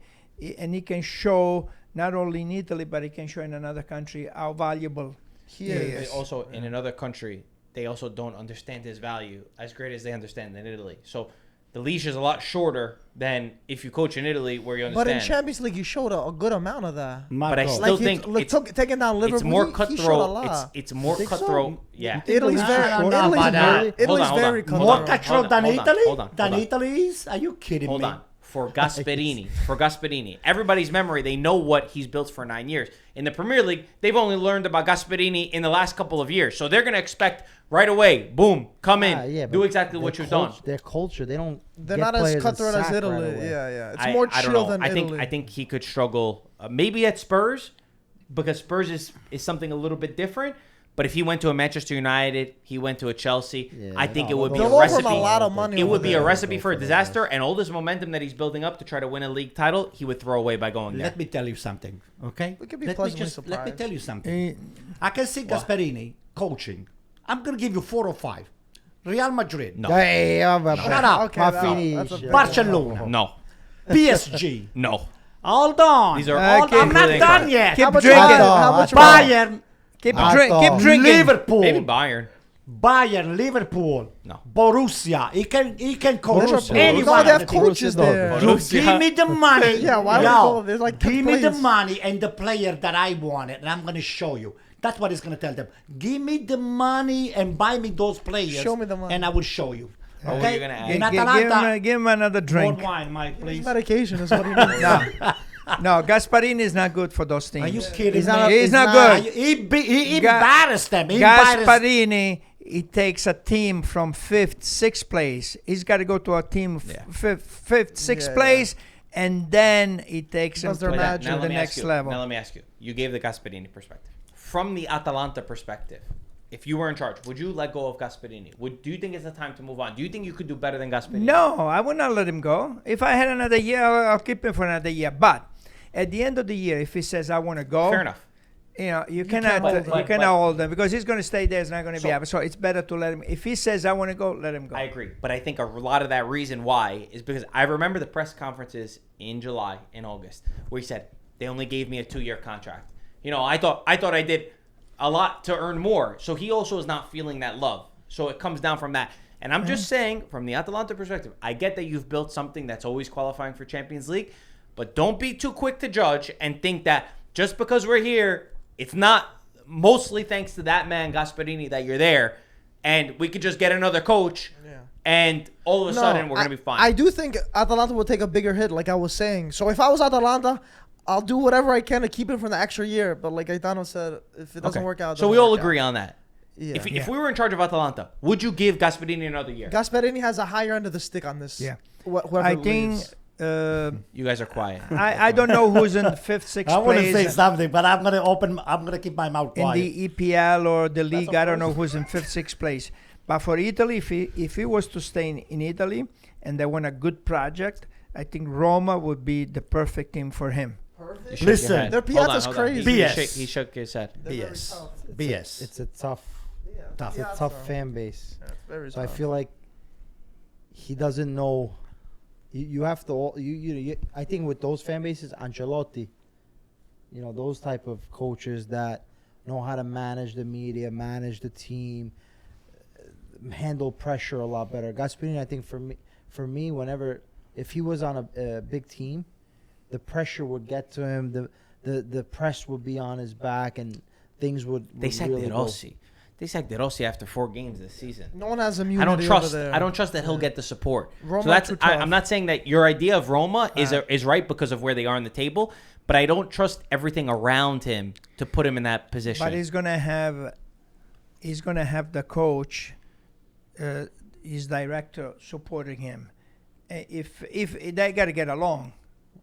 And he can show not only in Italy, but he can show in another country how valuable he is. Also, in another country, they also don't understand his value as great as they understand in Italy. So the leash is a lot shorter than if you coach in Italy, where you understand. But in Champions League, you showed a good amount of that. But I Marco. still Like think taking down Liverpool, it's more he showed a cutthroat. lot. It's more Think so? cutthroat. Yeah. Italy's No, very, no, no, Italy's but, very, hold Italy's on, very hold on. More cutthroat. cutthroat than Italy? hold on. Italy is? Are you kidding Hold me? on. For Gasperini, everybody's memory, they know what he's built for 9 years. In the Premier League, they've only learned about Gasperini in the last couple of years. So they're going to expect right away, boom, come in, do exactly what you've done. Their culture, They're get not as players and cutthroat as sack right Italy. away. Yeah. It's more I don't chill know. than Italy. I think he could struggle maybe at Spurs, because Spurs is something a little bit different. But if he went to a Manchester United, he went to a Chelsea, Yeah, I think no, it would be they'll a offer him recipe. a lot of money. It over would be a there. recipe for a for the disaster, and all this momentum that he's building up to try to win a league title, he would throw away by going there. Let me tell you something, okay? We could be let me pleasantly let me surprised. tell you something. He- I can see Gasperini coaching. I'm going to give you 4 or 5. Real Madrid. No. Hey, Shut up. Okay, that's a big- Barcelona. No. PSG. No. Hold on. These are all I'm not keep done yet. Keep How much drinking. How much Bayern. Keep Keep drinking. Liverpool. Maybe Bayern. Bayern, Liverpool. No. Borussia. He can coach Borussia. anyone. No, they have of the team. coaches there. Borussia. You give me the money. Yeah, why would Yo, you call it? There's like 10 give me the players. money and the player that I wanted, and I'm going to show you. That's what he's going to tell them. Give me the money and buy me those players. Show me the money. And I will show you. What were Okay? you gonna add? In Give Atalanta, give him another drink. more wine, Mike, please. Medication is what he needs. No, Gasparini is not good for those teams. Are you kidding He's me? not- He's not Are good. you- He Ga- embarrassed them. He embarrassed Gasparini, he takes a team from 5th, 6th place. He's got to go to a team Yeah. 5th, 6th Yeah, place, and then he takes him Does to their the, magic. to the next level. Now let me ask you. You gave the Gasperini perspective. From the Atalanta perspective, if you were in charge, would you let go of Gasperini? Do you think it's the time to move on? Do you think you could do better than Gasperini? No, I would not let him go. If I had another year, I'll keep him for another year. But at the end of the year, if he says, I want to go, Fair enough. you cannot hold him. hold him because he's going to stay there. It's not going to be So- happy. So it's better to let him. If he says, I want to go, let him go. I agree. But I think a lot of that reason why is because I remember the press conferences in July and August where he said, they only gave me a 2-year contract. I thought I did a lot to earn more. So he also is not feeling that love. So it comes down from that. And I'm just saying, from the Atalanta perspective, I get that you've built something that's always qualifying for Champions League, but don't be too quick to judge and think that just because we're here, it's not mostly thanks to that man, Gasperini, that you're there, and we could just get another coach, and all of a sudden we're going to be fine. I do think Atalanta will take a bigger hit, like I was saying. So if I was Atalanta, I'll do whatever I can to keep him for the extra year. But like Aitano said, if it doesn't work out, it so we doesn't all work agree out. on that. Yeah. If we were in charge of Atalanta, would you give Gasperini another year? Gasperini has a higher end of the stick on this. Yeah. Whoever I think leaves. You guys are quiet. I don't know who's in fifth, sixth I want to say place something, but I'm gonna keep my mouth in quiet. the EPL or the league. I don't know first. who's in fifth, sixth place. But for Italy, if he was to stay in Italy and they want a good project, I think Roma would be the perfect team for him. You shook your Listen, head. Their Hold on, Piazza's hold on. crazy. BS. He shook his head. BS. BS. It's a tough, Tough. it's a tough fan base. Yeah, it's very So I tough. feel like he doesn't know. You have to. I think with those fan bases, Ancelotti, those type of coaches that know how to manage the media, manage the team, handle pressure a lot better. Gasperini, I think for me, if he was on a big team, the pressure would get to him. The press would be on his back, and things would. They sacked really De go. Rossi. They sacked De Rossi after 4 games this season. No one has I immunity don't trust. over there. I don't trust that he'll get the support. Roma So that's. too tough. I'm not saying that your idea of Roma is right because of where they are on the table, but I don't trust everything around him to put him in that position. But he's gonna have the coach, his director supporting him. If they got to get along,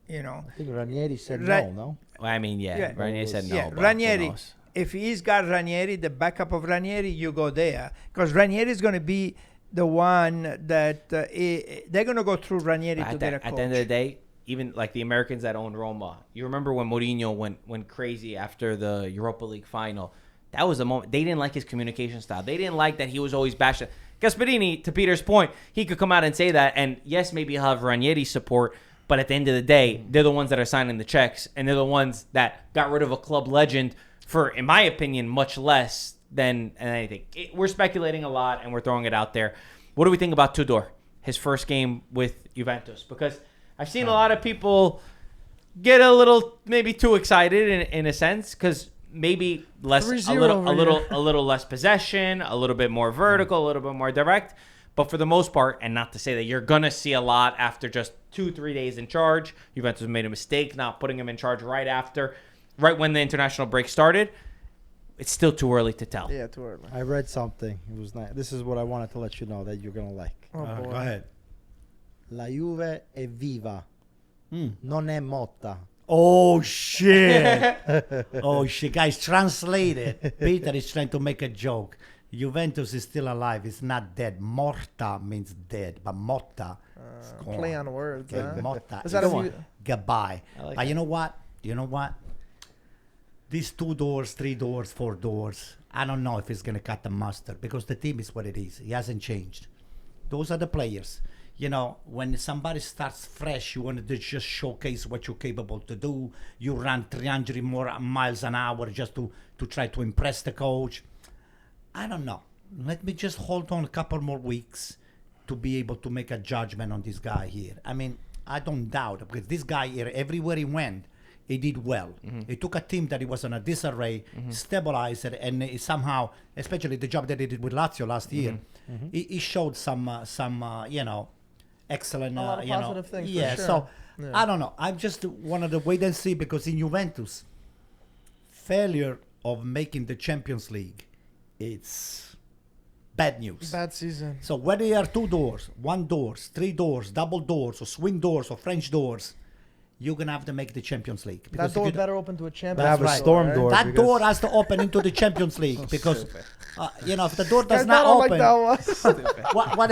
I think Ranieri said Right. no. I mean, Yeah. Ranieri said no. Yeah, but who Ranieri. knows? If he's got Ranieri, the backup of Ranieri, you go there because Ranieri is going to be the one that they're going to go through Ranieri to get a coach. At the end of the day, even like the Americans that own Roma, you remember when Mourinho went crazy after the Europa League final? That was the moment. They didn't like his communication style. They didn't like that he was always bashing. Gasperini, to Peter's point, he could come out and say that, and yes, maybe he'll have Ranieri's support, but at the end of the day, they're the ones that are signing the checks, and they're the ones that got rid of a club legend for, in my opinion, much less than anything. We're speculating a lot, and we're throwing it out there. What do we think about Tudor, his first game with Juventus? Because I've seen a lot of people get a little, maybe too excited in a sense, because maybe less, 3-0 a over here. little less possession, a little bit more vertical, a little bit more direct. But for the most part, and not to say that you're going to see a lot after just 2-3 days in charge, Juventus made a mistake not putting him in charge right when the international break started. It's still too early to tell. Yeah, too early. I read something. It was nice. This is what I wanted to let you know that you're gonna like. Oh, boy. Go ahead. La Juve è viva, non è morta. Oh shit! Oh shit, guys, translate it. Peter is trying to make a joke. Juventus is still alive. It's not dead. Morta means dead, but morta is gone. Play on words. Okay, Huh? morta Is that is a few- goodbye. I like But that. you know what? These 2 doors, 3 doors, 4 doors, I don't know if he's going to cut the mustard because the team is what it is. He hasn't changed. Those are the players. When somebody starts fresh, you want to just showcase what you're capable to do. You run 300 more miles an hour just to try to impress the coach. I don't know. Let me just hold on a couple more weeks to be able to make a judgment on this guy here. I mean, I don't doubt because this guy here, everywhere he went, he did well. He took a team that he was in a disarray, stabilized it, and he somehow, especially the job that he did with Lazio last year, he showed some excellent, A lot of positive things, for Yeah, sure. so Yeah. I don't know. I just wanted to wait and see because in Juventus, failure of making the Champions League, it's bad news. Bad season. So whether they are 2 doors, 1 doors, 3 doors, double doors, or swing doors, or French doors, you're gonna have to make the Champions League. That Because door if you better open to a champion. But have a right. storm door. that because- door has to open into the Champions League because if the door does Guys, not I don't open, like that one. what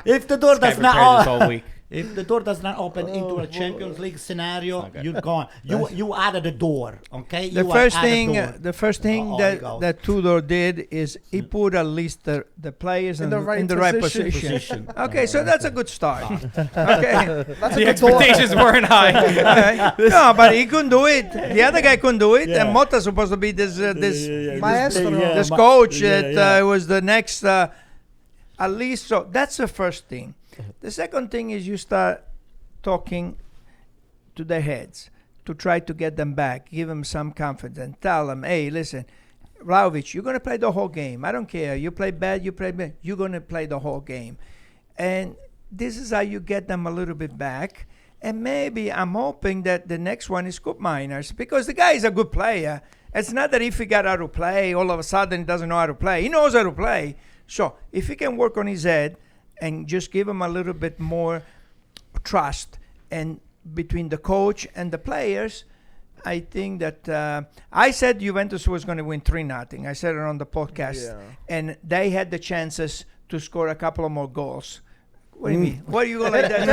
if the door does Guy prepared this not all week. if the door does not open into a Champions League scenario, you're gone. You added a door, okay? The You first added thing, door. the first thing Oh, that he goes. that Tudor did is he put at least the players In the in right position. position. Okay, so that's a good start. Okay, That's The a good door. expectations weren't high. okay. No, but he couldn't do it. The other guy couldn't do it, and Motta's supposed to be this Maestro. this coach that was the next at least. So that's the first thing. The second thing is you start talking to the heads to try to get them back, give them some confidence, and tell them, hey, listen, Vlahovic, you're going to play the whole game. I don't care. You play bad, you're going to play the whole game. And this is how you get them a little bit back. And maybe I'm hoping that the next one is Cup Miners, because the guy is a good player. It's not that if he got how to play, all of a sudden he doesn't know how to play. He knows how to play. So if he can work on his head and just give him a little bit more trust and between the coach and the players, I think that I said Juventus was going to win 3-0. I said it on the podcast, and they had the chances to score a couple of more goals. What do you mean? What are you going like that?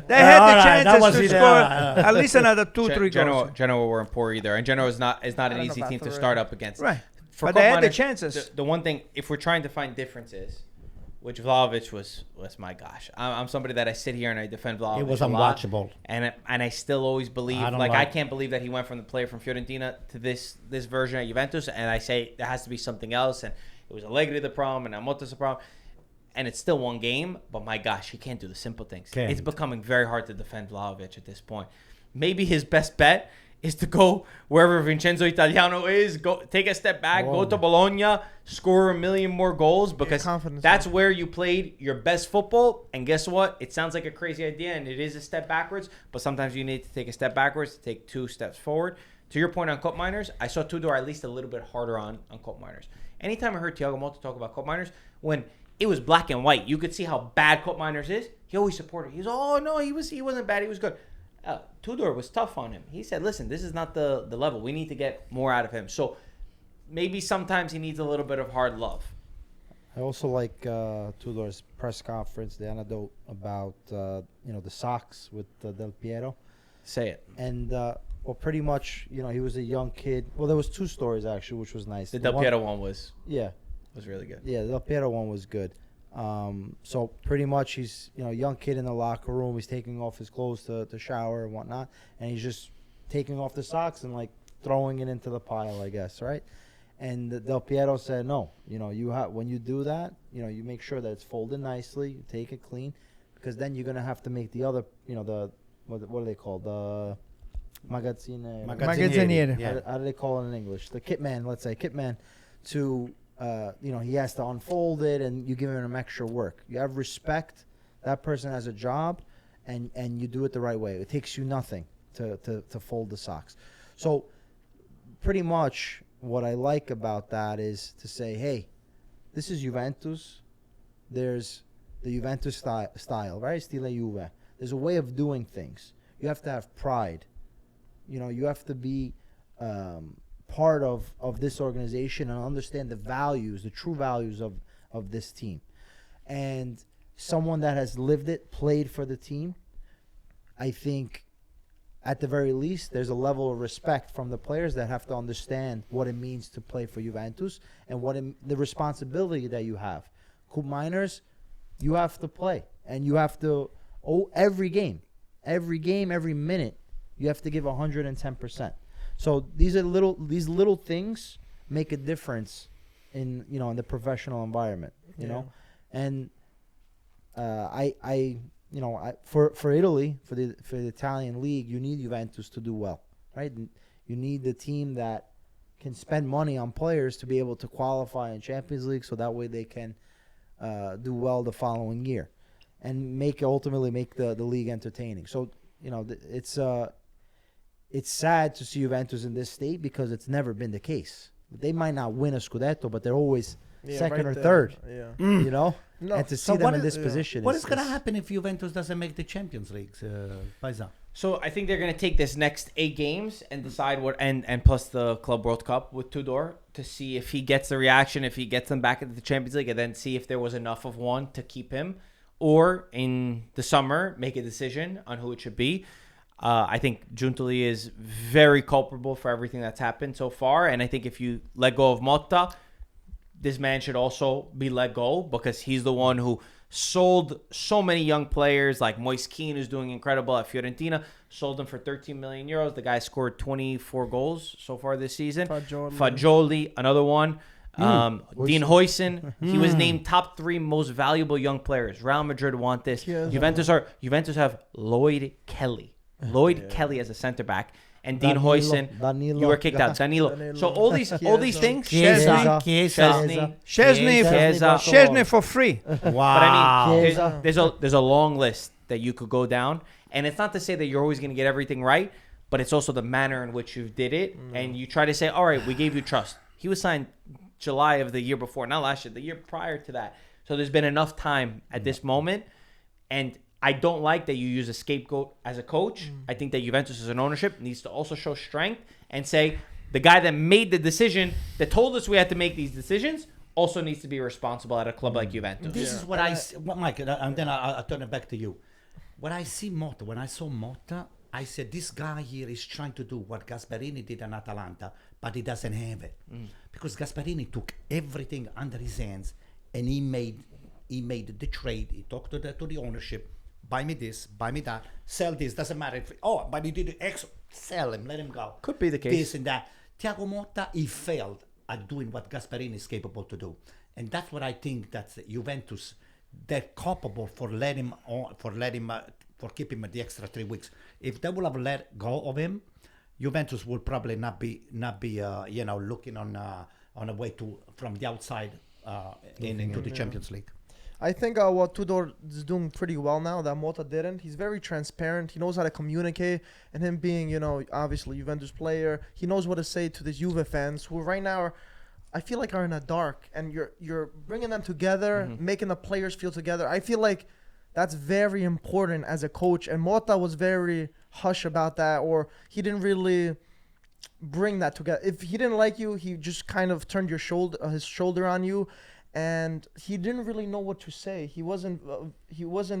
They had the chances to score at least another 2-3 goals. Genoa weren't poor either, and Genoa is not an easy team to start up against. Right, For but they had the Miners, chances. The one thing, if we're trying to find differences, which Vlahovic was my gosh. I'm somebody that I sit here and I defend Vlahovic. It was a lot, unwatchable. and I still always believe, I can't believe that he went from the player from Fiorentina to this version at Juventus, and I say there has to be something else, and it was Allegri the problem, and Amotta's the problem, and it's still one game, but my gosh, he can't do the simple things. It's becoming very hard to defend Vlahovic at this point. Maybe his best bet is to go wherever Vincenzo Italiano is, go take a step back, go to Bologna, score a million more goals, because that's where you played your best football. And guess what? It sounds like a crazy idea, and it is a step backwards, but sometimes you need to take a step backwards to take 2 steps forward. To your point on cup miners, I saw Tudor at least a little bit harder on cup miners. Anytime I heard Thiago Motta talk about cup miners, when it was black and white, you could see how bad cup miners is. He always supported. He was, oh no, he wasn't bad. He was good. Tudor was tough on him. He said, listen, this is not the level. We need to get more out of him. So maybe sometimes he needs a little bit of hard love. I also like Tudor's press conference, the anecdote about the socks with Del Piero. Say it. And well, pretty much, he was a young kid. Well, there was 2 stories actually, which was nice. The Del Piero one was really good. Yeah, the Del Piero one was good. So pretty much he's a young kid in the locker room. He's taking off his clothes to shower and whatnot, and he's just taking off the socks and like throwing it into the pile, I guess, right? And Del Piero said, no, you when you do that, you make sure that it's folded nicely, you take it clean, because then you're gonna have to make the other, the what are they called, the Magazziniere. Yeah. How do they call it in English? The kitman, let's say kitman, to he has to unfold it, and you give him extra work. You have respect. That person has a job, and you do it the right way. It takes you nothing to fold the socks. So pretty much what I like about that is to say, hey, this is Juventus. There's the Juventus style, right? Stile Juve. There's a way of doing things. You have to have pride. You have to be part of this organization and understand the true values of this team. And someone that has lived it, played for the team, I think at the very least there's a level of respect from the players that have to understand what it means to play for Juventus and the responsibility that you have. Cup miners, you have to play, and you have to every game, every minute, you have to give 110%. So these little things make a difference in the professional environment, you know, and for Italy, for the Italian league, you need Juventus to do well, right? You need the team that can spend money on players to be able to qualify in Champions League, so that way they can do well the following year, and ultimately make the league entertaining. So it's sad to see Juventus in this state because it's never been the case. They might not win a Scudetto, but they're always second or third. Yeah. And to see them in this position. What is going to happen if Juventus doesn't make the Champions League, Paisa? So I think they're going to take this next 8 games and decide what, and plus the Club World Cup with Tudor, to see if he gets the reaction, if he gets them back into the Champions League, and then see if there was enough of one to keep him, or in the summer make a decision on who it should be. I think Giuntoli is very culpable for everything that's happened so far, and I think if you let go of Motta, this man should also be let go, because he's the one who sold so many young players, like Moise Kean, who's doing incredible at Fiorentina, sold them for 13 million euros. The guy scored 24 goals so far this season. Fagioli, another one. Dean Huijsen, he was named top 3 most valuable young players. Real Madrid want this. Juventus have Lloyd Kelly. Kelly as a center back, and Dean Huijsen, you were kicked out. Danilo. So all these things. Szczesny for free. Wow. But I mean, there's a long list that you could go down, and it's not to say that you're always going to get everything right, but it's also the manner in which you did it, and you try to say, all right, we gave you trust. He was signed July of the year before, not last year, the year prior to that. So there's been enough time at this moment, and I don't like that you use a scapegoat as a coach. I think that Juventus as an ownership needs to also show strength and say the guy that made the decision, that told us we had to make these decisions, also needs to be responsible at a club like Juventus. This is what Mike, and then I'll turn it back to you. When I saw Motta, I said, this guy here is trying to do what Gasperini did in Atalanta, but he doesn't have it. Because Gasperini took everything under his hands, and he made the trade. He talked to the ownership, buy me this, buy me that, sell this, doesn't matter. But he did X, sell him, let him go. Could be the case. This and that. Thiago Motta, he failed at doing what Gasperini is capable to do. And that's what I think that Juventus, they're culpable for keeping him the extra 3 weeks. If they would have let go of him, Juventus will probably not be looking on a way to from the outside into the Champions League. I think what Tudor is doing pretty well now that Motta didn't. He's very transparent. He knows how to communicate, and him being, obviously Juventus player, he knows what to say to the Juve fans who right now I feel like are in a dark, and you're bringing them together, making the players feel together. I feel like that's very important as a coach, and Motta was very hush about that, or he didn't really bring that together. If he didn't like you, he just kind of turned his shoulder on you, and he didn't really know what to say. He wasn't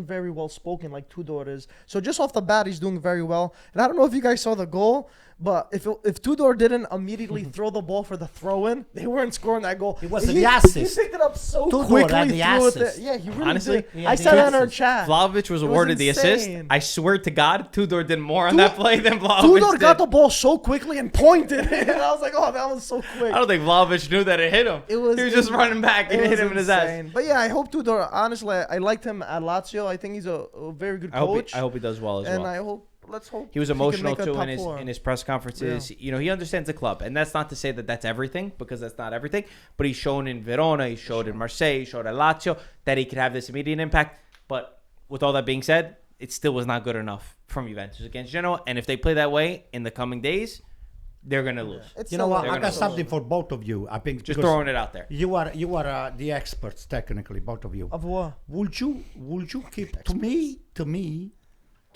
very well spoken like Tudor is. So just off the bat, he's doing very well. And I don't know if you guys saw the goal, but if Tudor didn't immediately throw the ball for the throw-in, they weren't scoring that goal. It was the assist. He picked it up so Tudor quickly. had the assist. Yeah, he really Honestly, did. I said that in our chat. Vlahovic was awarded the assist. insane. I swear to God, Tudor did more on that play than Vlahovic Tudor did. got the ball so quickly and pointed. And I was like, oh, that was so quick. I don't think Vlahovic knew that it hit him. He was just running back and It hit was him in his ass. insane. But yeah, I hope Tudor, honestly, I liked him at Lazio. I think he's a very good coach. I hope he does well as and well. Let's hope He was can emotional make a too top in four. his press conferences. Yeah. He understands the club, and that's not to say that that's everything, because that's not everything. But he's shown in Verona, he showed in Marseille, he showed at Lazio that he could have this immediate impact. But with all that being said, it still was not good enough from Juventus against Genoa. And if they play that way in the coming days, they're gonna lose. It's You know what? I gonna got lose. something for both of you. I think Just because throwing it out there. You are the experts technically, both of you. Of what? Would you keep to me?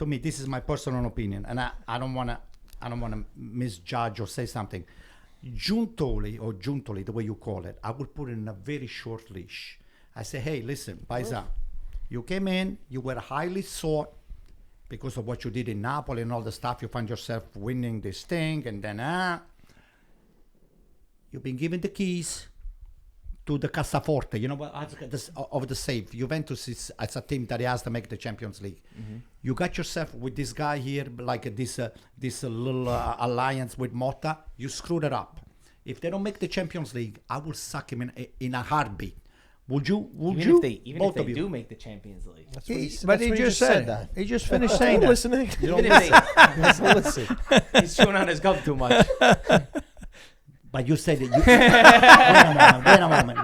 This is my personal opinion, and I don't wanna misjudge or say something. Giuntoli, the way you call it, I would put it in a very short leash. I say, hey, listen, Paisa, you came in, you were highly sought because of what you did in Napoli and all the stuff. You find yourself winning this thing, and then you've been given the keys to the Cassaforte, of the safe. Juventus is a team that has to make the Champions League. You got yourself with this guy here, like this little alliance with Motta. You screwed it up. If they don't make the Champions League, I will suck him in a heartbeat. Would you? Even if they do make the Champions League. But he just said that. He just finished saying that. Listening. You don't Even if listen. He's chewing on his gum too much. But you said that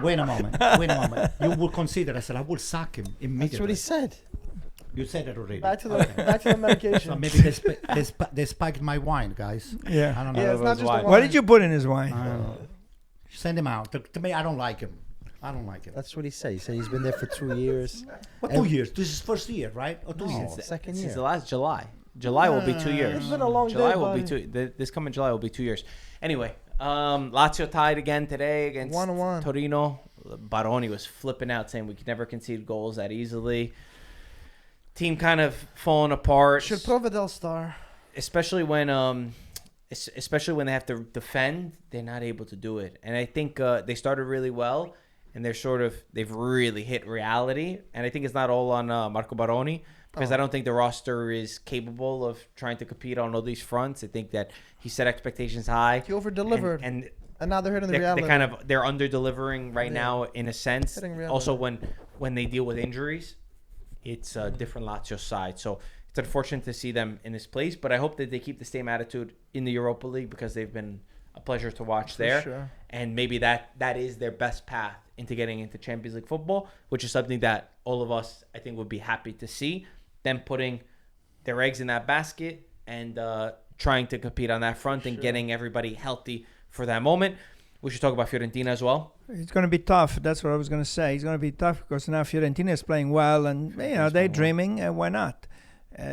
wait a moment. You will consider. I said I will suck him immediately. That's what he said. You said it already. Back to the medication. So maybe they spiked my wine, guys. Yeah. I don't know. Yeah, it's not just the wine. What did you put in his wine? I don't know. Send him out. To me, I don't like him. That's what he said. He said he's been there for 2 years. What, 2 years? This is first year, right? Or 2 years? Second Since year. the last July. July will be 2 years. It's been a long July day, will be buddy. this coming July will be 2 years. Anyway, Lazio tied again today against 1-1. Torino. Baroni was flipping out, saying we could never concede goals that easily. Team kind of falling apart. Should Provedel star? Especially when they have to defend, they're not able to do it. And I think they started really well, and they've really hit reality. And I think it's not all on Marco Baroni, because I don't think the roster is capable of trying to compete on all these fronts. I think that he set expectations high. He over-delivered. And And now they're hitting the reality. they're under-delivering right now in a sense. Hitting reality. Also, when they deal with injuries, it's a different Lazio side. So it's unfortunate to see them in this place, but I hope that they keep the same attitude in the Europa League, because they've been a pleasure to watch there. Sure. And maybe that is their best path into getting into Champions League football, which is something that all of us, I think, would be happy to see. Them putting their eggs in that basket and trying to compete on that front and getting everybody healthy for that moment. We should talk about Fiorentina as well. It's going to be tough. That's what I was going to say. It's going to be tough because now Fiorentina is playing well, and they're dreaming. Why not?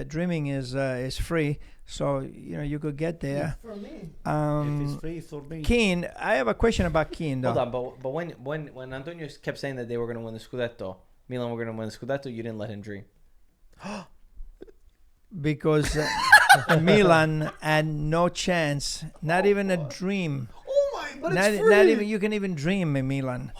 Dreaming is free, so you could get there. For me. If it's free for me. Kean, I have a question about Kean, though. Hold on, but when Antonio kept saying that they were going to win the Scudetto, Milan were going to win the Scudetto, you didn't let him dream. Because Milan had no chance, not even a dream. Oh my! But Not, it's free. not even you can even dream in Milan.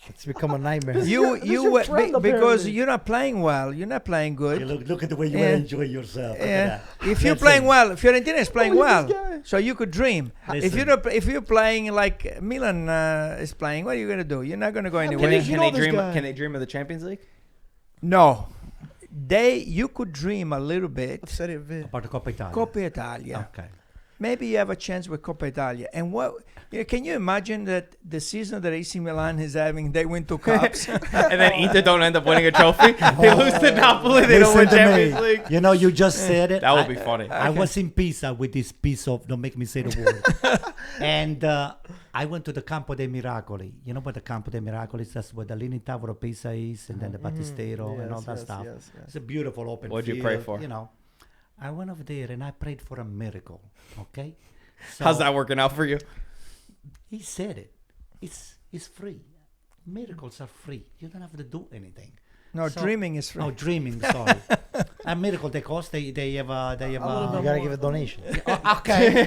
It's become a nightmare. You your friend, because apparently. you're not playing well. You're not playing good. You look at the way you Yeah. enjoy yourself. Look Yeah. at that. If you're Listen, playing well, Fiorentina is playing look at this well, guy. so you could dream. Listen. If you're playing like Milan is playing, what are you gonna do? You're not gonna go anywhere. You know this guy. Can they dream of the Champions League? No, you could dream a little bit. Serie B. About the Coppa Italia. Coppa Italia. Okay. Maybe you have a chance with Coppa Italia. And can you imagine that the season that AC Milan is having, they win 2 cups? And then Inter don't end up winning a trophy. They lose to Napoli. They don't win Listen to me. Champions League. You know, you just said it. That would be funny. I was in Pisa with this piece of, don't make me say the word. And I went to the Campo dei Miracoli. You know what the Campo dei Miracoli is? That's where the Leaning Tower of Pisa is, and then the Battistero and all that stuff. Yes. It's a beautiful open What'd you field. pray for? You know, I went over there and I prayed for a miracle. Okay. So How's that working out for you? He said it. It's free. Miracles are free. You don't have to do anything. No, So- dreaming is free. Oh, dreaming. Sorry. A miracle. They cost. They have. You gotta give a donation. Okay.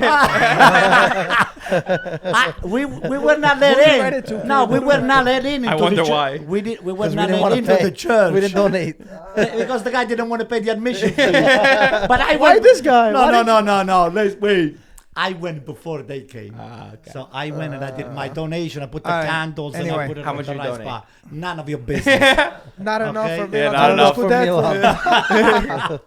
We were not let in. No, we were not let in. I into wonder the why. We were 'Cause we not didn't let want to into pay. the church. We didn't donate. Because the guy didn't want to pay the admission fee. But I Why went. this guy? Why No. Let's wait. I went before they came. Okay. So I went and I did my donation. I put the All right. candles and Anyway, I put it how on much the you right donate? spot. None of your business. Not enough Okay. for me. Yeah, not enough for Milan.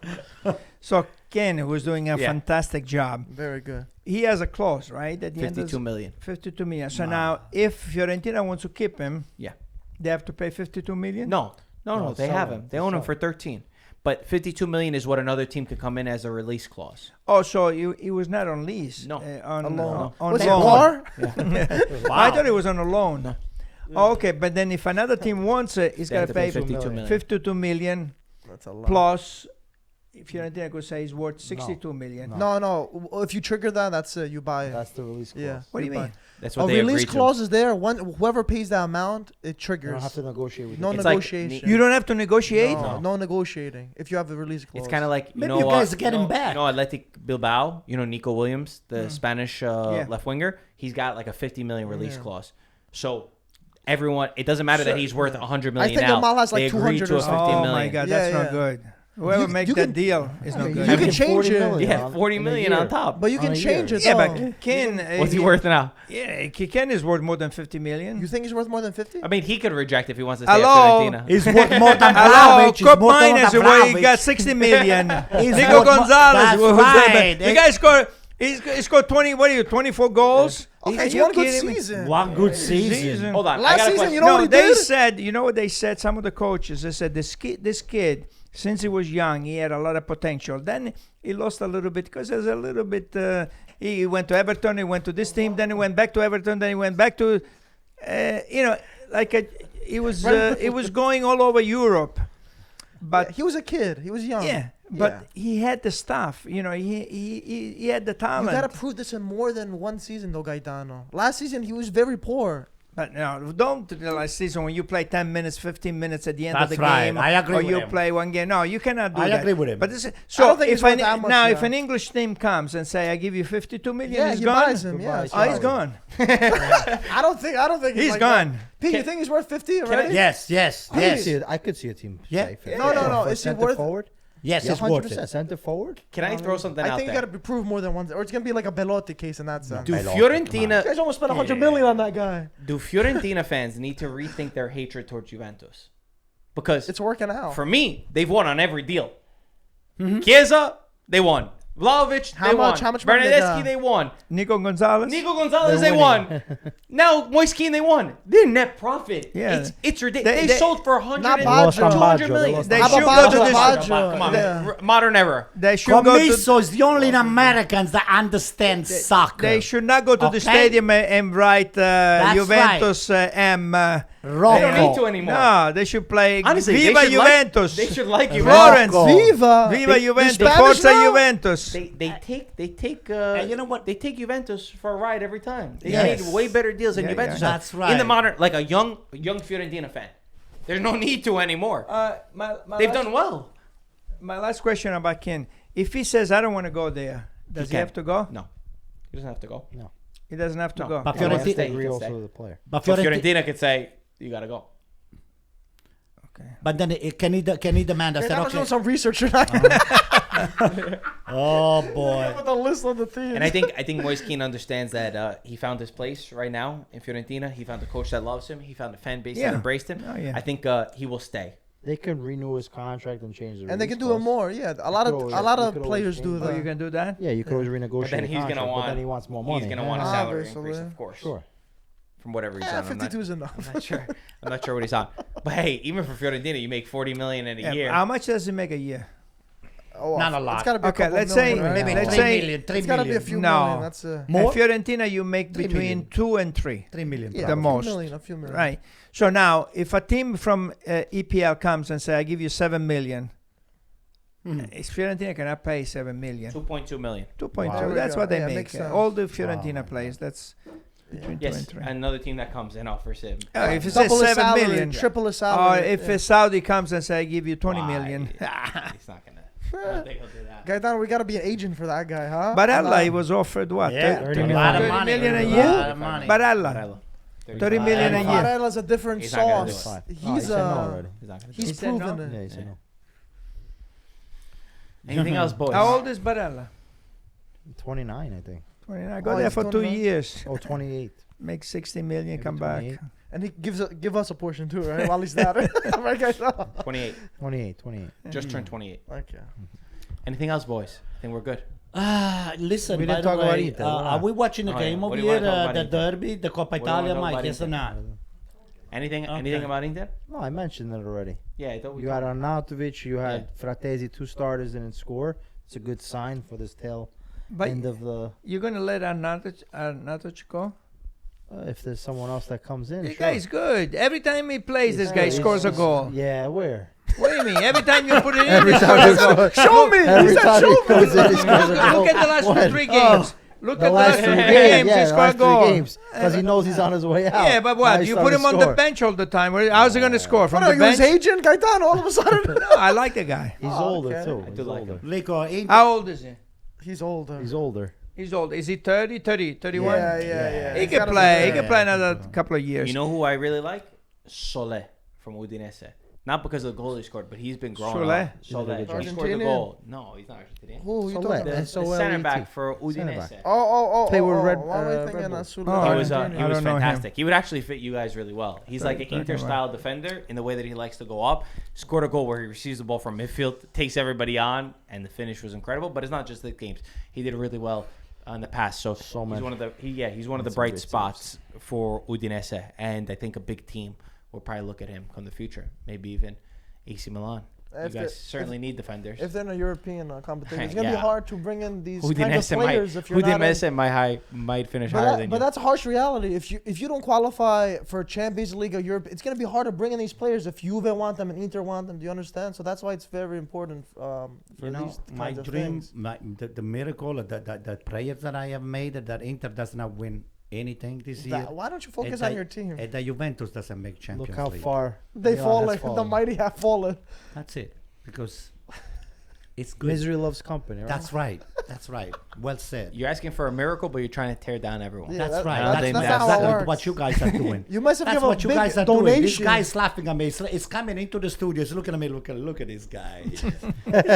So Ken, who's doing a Yeah. fantastic job, Very good. he has a clause, right? At the end of 52 million. 52 million. So now, if Fiorentina wants to keep him, Yeah. they have to pay 52 million? No. No, They sell have him. him. They own him for 13. But 52 million is what another team could come in as a release clause. Oh, so he was not on lease? No. On A loan. on Was it loan. Bar? I thought it was on a loan. No. Oh, okay, but then if another team wants it, he's They got have to to pay pay 52 million. 52 million That's a lot. plus, Fiorentina could say he's worth 62 million. No. If you trigger that, that's you buy it. That's the release clause. Yeah. What do you buy mean? That's A what they release agreed to. clause is there. Whoever pays that amount, it You triggers. don't have to negotiate with No It's them. like negotiation. You don't have to negotiate? No negotiating. If you have a release clause. It's kind of like, Maybe you guys get him back. You know, Athletic Bilbao, Nico Williams, the Spanish Yeah. left winger, he's got like a 50 million release clause. So everyone, it doesn't matter that he's worth 100 million think now. Amal has like they agreed 200 to or a 50 something. Oh million. my God, Yeah, that's not yeah. good. Whoever makes you that can- deal is not good. you can change 40 it. million Yeah, on- 40 in a million year. on top. But you On can a change year. it. Yeah, though. but Ken, What's he worth now? Yeah, Ken is worth more than 50 million. You think he's worth more than 50? I mean, he could reject if he wants to stay at Hello? Fiorentina. He's worth more than Hello, Vlahovic. He's Cup more than minus where he Vlahovic. got 60 million. He's Nico worth more- Gonzalez. That's what was that? right. The guy scored. He scored 24 goals. Okay, Are it's you one good kidding me? season. One good season. Hold on. I Last got a season, question. you know what he they did? said, you know what they said? Some of the coaches, they said this kid, since he was young, he had a lot of potential. Then he lost a little bit because there's a little bit. He went to Everton, he went to this team, then he went back to Everton, then he went back to, he was going all over Europe. But he was a kid. He was young. yeah, but he had the stuff. He had the You talent. gotta prove this in more than one season, though, Gaetano. Last season, he was very poor. But no, don't last season when you play 10 minutes, 15 minutes at the end of That's the right. game, I agree or with you him. play one game. No, you cannot do I that. agree with him. But this is, I so don't think if he's worth that much, now yeah. if an English team comes and say I give you 52 million, Yeah, he's he gone. buys him. Yeah, Goodbye. Oh, he's gone. I don't think He's like gone. that. Pete, you think he's worth 50 I- already? Yes. I could see a team. Yeah. say for- Yeah. No. for Is he center worth? forward? Yes, Yeah, it's worth 100%. it. Center forward. Can I throw something I out think you there? gotta prove more than one, or it's gonna be like a Belotti case in that sense. Do Belotti, Fiorentina You guys almost spent 100 million on that guy. do Fiorentina fans need to rethink their hatred towards Juventus? Because It's working out. for me, they've won on every deal. Chiesa, they won. Vlahovic, How they much- won. how much money they Bernardeschi, got? they won. Nico Gonzalez. Nico Gonzalez, They're they won. Now Moise Kean, they won. Their net profit. Yeah. It's ridiculous. They They- sold for 100 Not and Baggio. 200 They million. lost They How should about go to Baggio? this. Come on, Yeah. modern era. They should go to. Commisso is the only Americans that understand soccer. They should not go to the Okay? stadium and write Juventus M. Rocco. They don't need to anymore. No, they should play Honestly, Viva they should Juventus. They should like you. Florence. Rocco. Viva. Viva They- Juventus. Spanish Forza now? Juventus. They take And you know what? they take Juventus for a ride every time. They Yes. made way better deals than Yeah, Juventus. yeah. have. That's right. In the modern, like a young Fiorentina fan, there's no need to anymore. They've done well. My last question about Kean. If he says, I don't want to go there, does he can. have to go? No, he doesn't have to go. He doesn't have to No. go. But He wants to Fiorentina- stay, Agree he can also stay. with the player. But So Fiorentina, Fiorentina could say, you gotta go. but then can he demand? I They're said, not okay. doing some research. You're not Oh boy. with the list of the teams. And I think Moise Kean understands that he found his place right now in Fiorentina. He found a coach that loves him. He found a fan base Yeah. that embraced him. Oh, yeah. I think he will stay. They can renew his contract and change the and they can release do it clause. more. Yeah, a lot You of could a always- lot you of could always players change do Oh, that. you can do that? Yeah, you could always renegotiate. But then he's contract, gonna want. But then he wants more money. He's gonna want a salary increase, Obviously. of course. Sure. From whatever he's Yeah, on. I'm 52 is enough. not sure. I'm not sure what he's on. But hey, even for Fiorentina, you make 40 million in a Yeah, year. how much does he make a year? Oh, Not a It's lot. got to be Okay, a couple let's say- million, right? Maybe Let's 3 say- million. 3 It's got to be a million. few No. million. That's More? At Fiorentina, you make 3 between million. 2 and 3. 3 million. yeah, the a few most. million, a few million. Right. So now, if a team from EPL comes and say, I give you 7 million, is Fiorentina cannot pay 7 million. 2.2 million. 2.2. Wow. That's what they Yeah, make. makes sense. All the Fiorentina my plays. That's between 2 Yes, and 3. another team that comes and offers him. If it says Double his 7 salary, million, triple his or salary. if a Saudi comes and say, I give you 20 Why? million. He's not gonna. I don't think he'll do that. Gaetano, we got to be an agent for that guy, huh? Barella, he was offered what? Yeah, 30 a lot of 30 money. million a A year? lot of money. Barella. Barella. 30 million a And year. Barella's a different He's not gonna do sauce. it. No, he said no already. He's not gonna do He's He said no? proven Yeah, it. he said no. it. Anything else, boys? How old is Barella? 29, I think. 29. Go Oh, there he's for 2 29? years. Oh, 28. Make 60 million, Maybe come 28. back. And he give us a portion too, right? While he's there. Right, Gaetano? 28. 28. Just turned 28. Okay. Anything else, boys? I think we're good. Listen, We by didn't the talk about way, Inter, are we watching the Oh, yeah. game What over do you wanna here? talk about The Inter? derby, the Coppa What do you Italia, wanna talk Mike? about Yes or Inter? not? Anything Okay. about Inter? No, I mentioned it already. Yeah, I thought we You had talked- Arnautovic, you had Fratesi, 2 starters didn't score. It's a good sign for this tail But end of the. you're going to let Arnautovic go? If there's someone else that comes in, This sure. guy's good. Every time he plays, this guy He's- scores a goal. Yeah, where? What do you mean? Every time you put it in, Every he time scores a goal. Show me! Every He said, time show he me! comes in, he scores a goal. Look at the last When? 3 games. Look The at the last last 3 3 games, games. yeah, He the scored last a 3 goal. games. Because he knows he's on his way out. Yeah, but Now what? he's You starting put to him on the score. bench all the time. How's he going to score? From What are the you, his bench? agent, Gaetano, all of a sudden? No, I like the guy. He's Oh, older, okay. too. I He's do like older. him. Lico, How old is he? He's older. He's older. He's old. Is he 30, 31? Yeah. He He's can gotta be play. He there. can play another couple of years. You know who I really like? Sole from Udinese. Not because of the goal he scored, but he's been growing Sole? up. Sole. He scored the Argentinian? goal. No, he's not Argentinian. Who you Sole. talking The, about? That's the SOLET. center back for Center Udinese. back. Oh. Play with Red- Why am I Red thinking Bull. Azul? Oh, He was I he don't was know him. fantastic. He would actually fit you guys really well. He's like an Talking about- Inter-style defender in the way that he likes to go up. Scored a goal where he receives the ball from midfield, takes everybody on, and the finish was incredible. But it's not just the games. He did really well in the past. So, So he's much. one of the he's one of the Some bright great spots for Udinese, and I think a big team will probably look at him come the future. Maybe even AC Milan. You If guys the- certainly need defenders. If they're in a European competition, it's gonna Yeah. be hard to bring in these kinds of Udinese players if you're not. in- Udinese might finish higher than But you. that's a harsh reality. If you don't qualify for Champions League or Europe, it's gonna be hard to bring in these players if Juve want them and Inter want them. Do you understand? So that's why it's very important for you know, these my kinds of dream, things. the miracle, the prayers that I have made that Inter does not win anything this year. Why don't you focus And on that- your team? And that Juventus doesn't make Champions Look how League. far They Milan fall has like the fallen. mighty have fallen. That's it. Because it's good. Misery loves company, right? That's right. That's right. Well said. You're asking for a miracle, but you're trying to tear down everyone. Yeah, That's that- right. that's- That's, that's that's how it exactly works. what you guys are doing. You must have That's given what a you big guys are doing. This donation. guy's laughing at me. It's coming into the studio. He's looking at me. Look at this guy. It's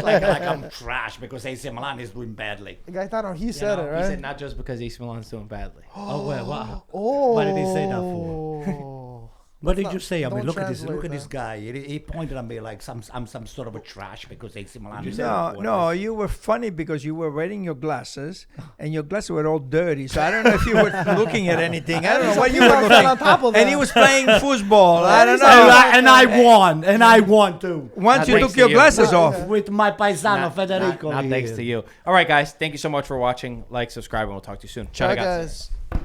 like I'm trash because AC Milan is doing badly. Gaetano, he You said know, it, right? He said not just because AC Milan's doing badly. Oh well. Wow. Oh. What did he say that for? What did you say? I mean, Don't look at this. translate Look at this that. guy. He pointed at me like I'm some sort of a trash because AC Milan. is No, in no, you were funny because you were wearing your glasses and your glasses were all dirty. So I don't know if you were looking at anything. I don't know what you were Milan fan on looking. top of And that. he was playing football. I don't And know. I won too. Once you thanks took to your you. glasses off. With my paisano Federico. Not thanks here. to you. All right, guys. Thank you so much for watching. Like, subscribe, and we'll talk to you soon. Ciao, Ciao, ragazzi. guys.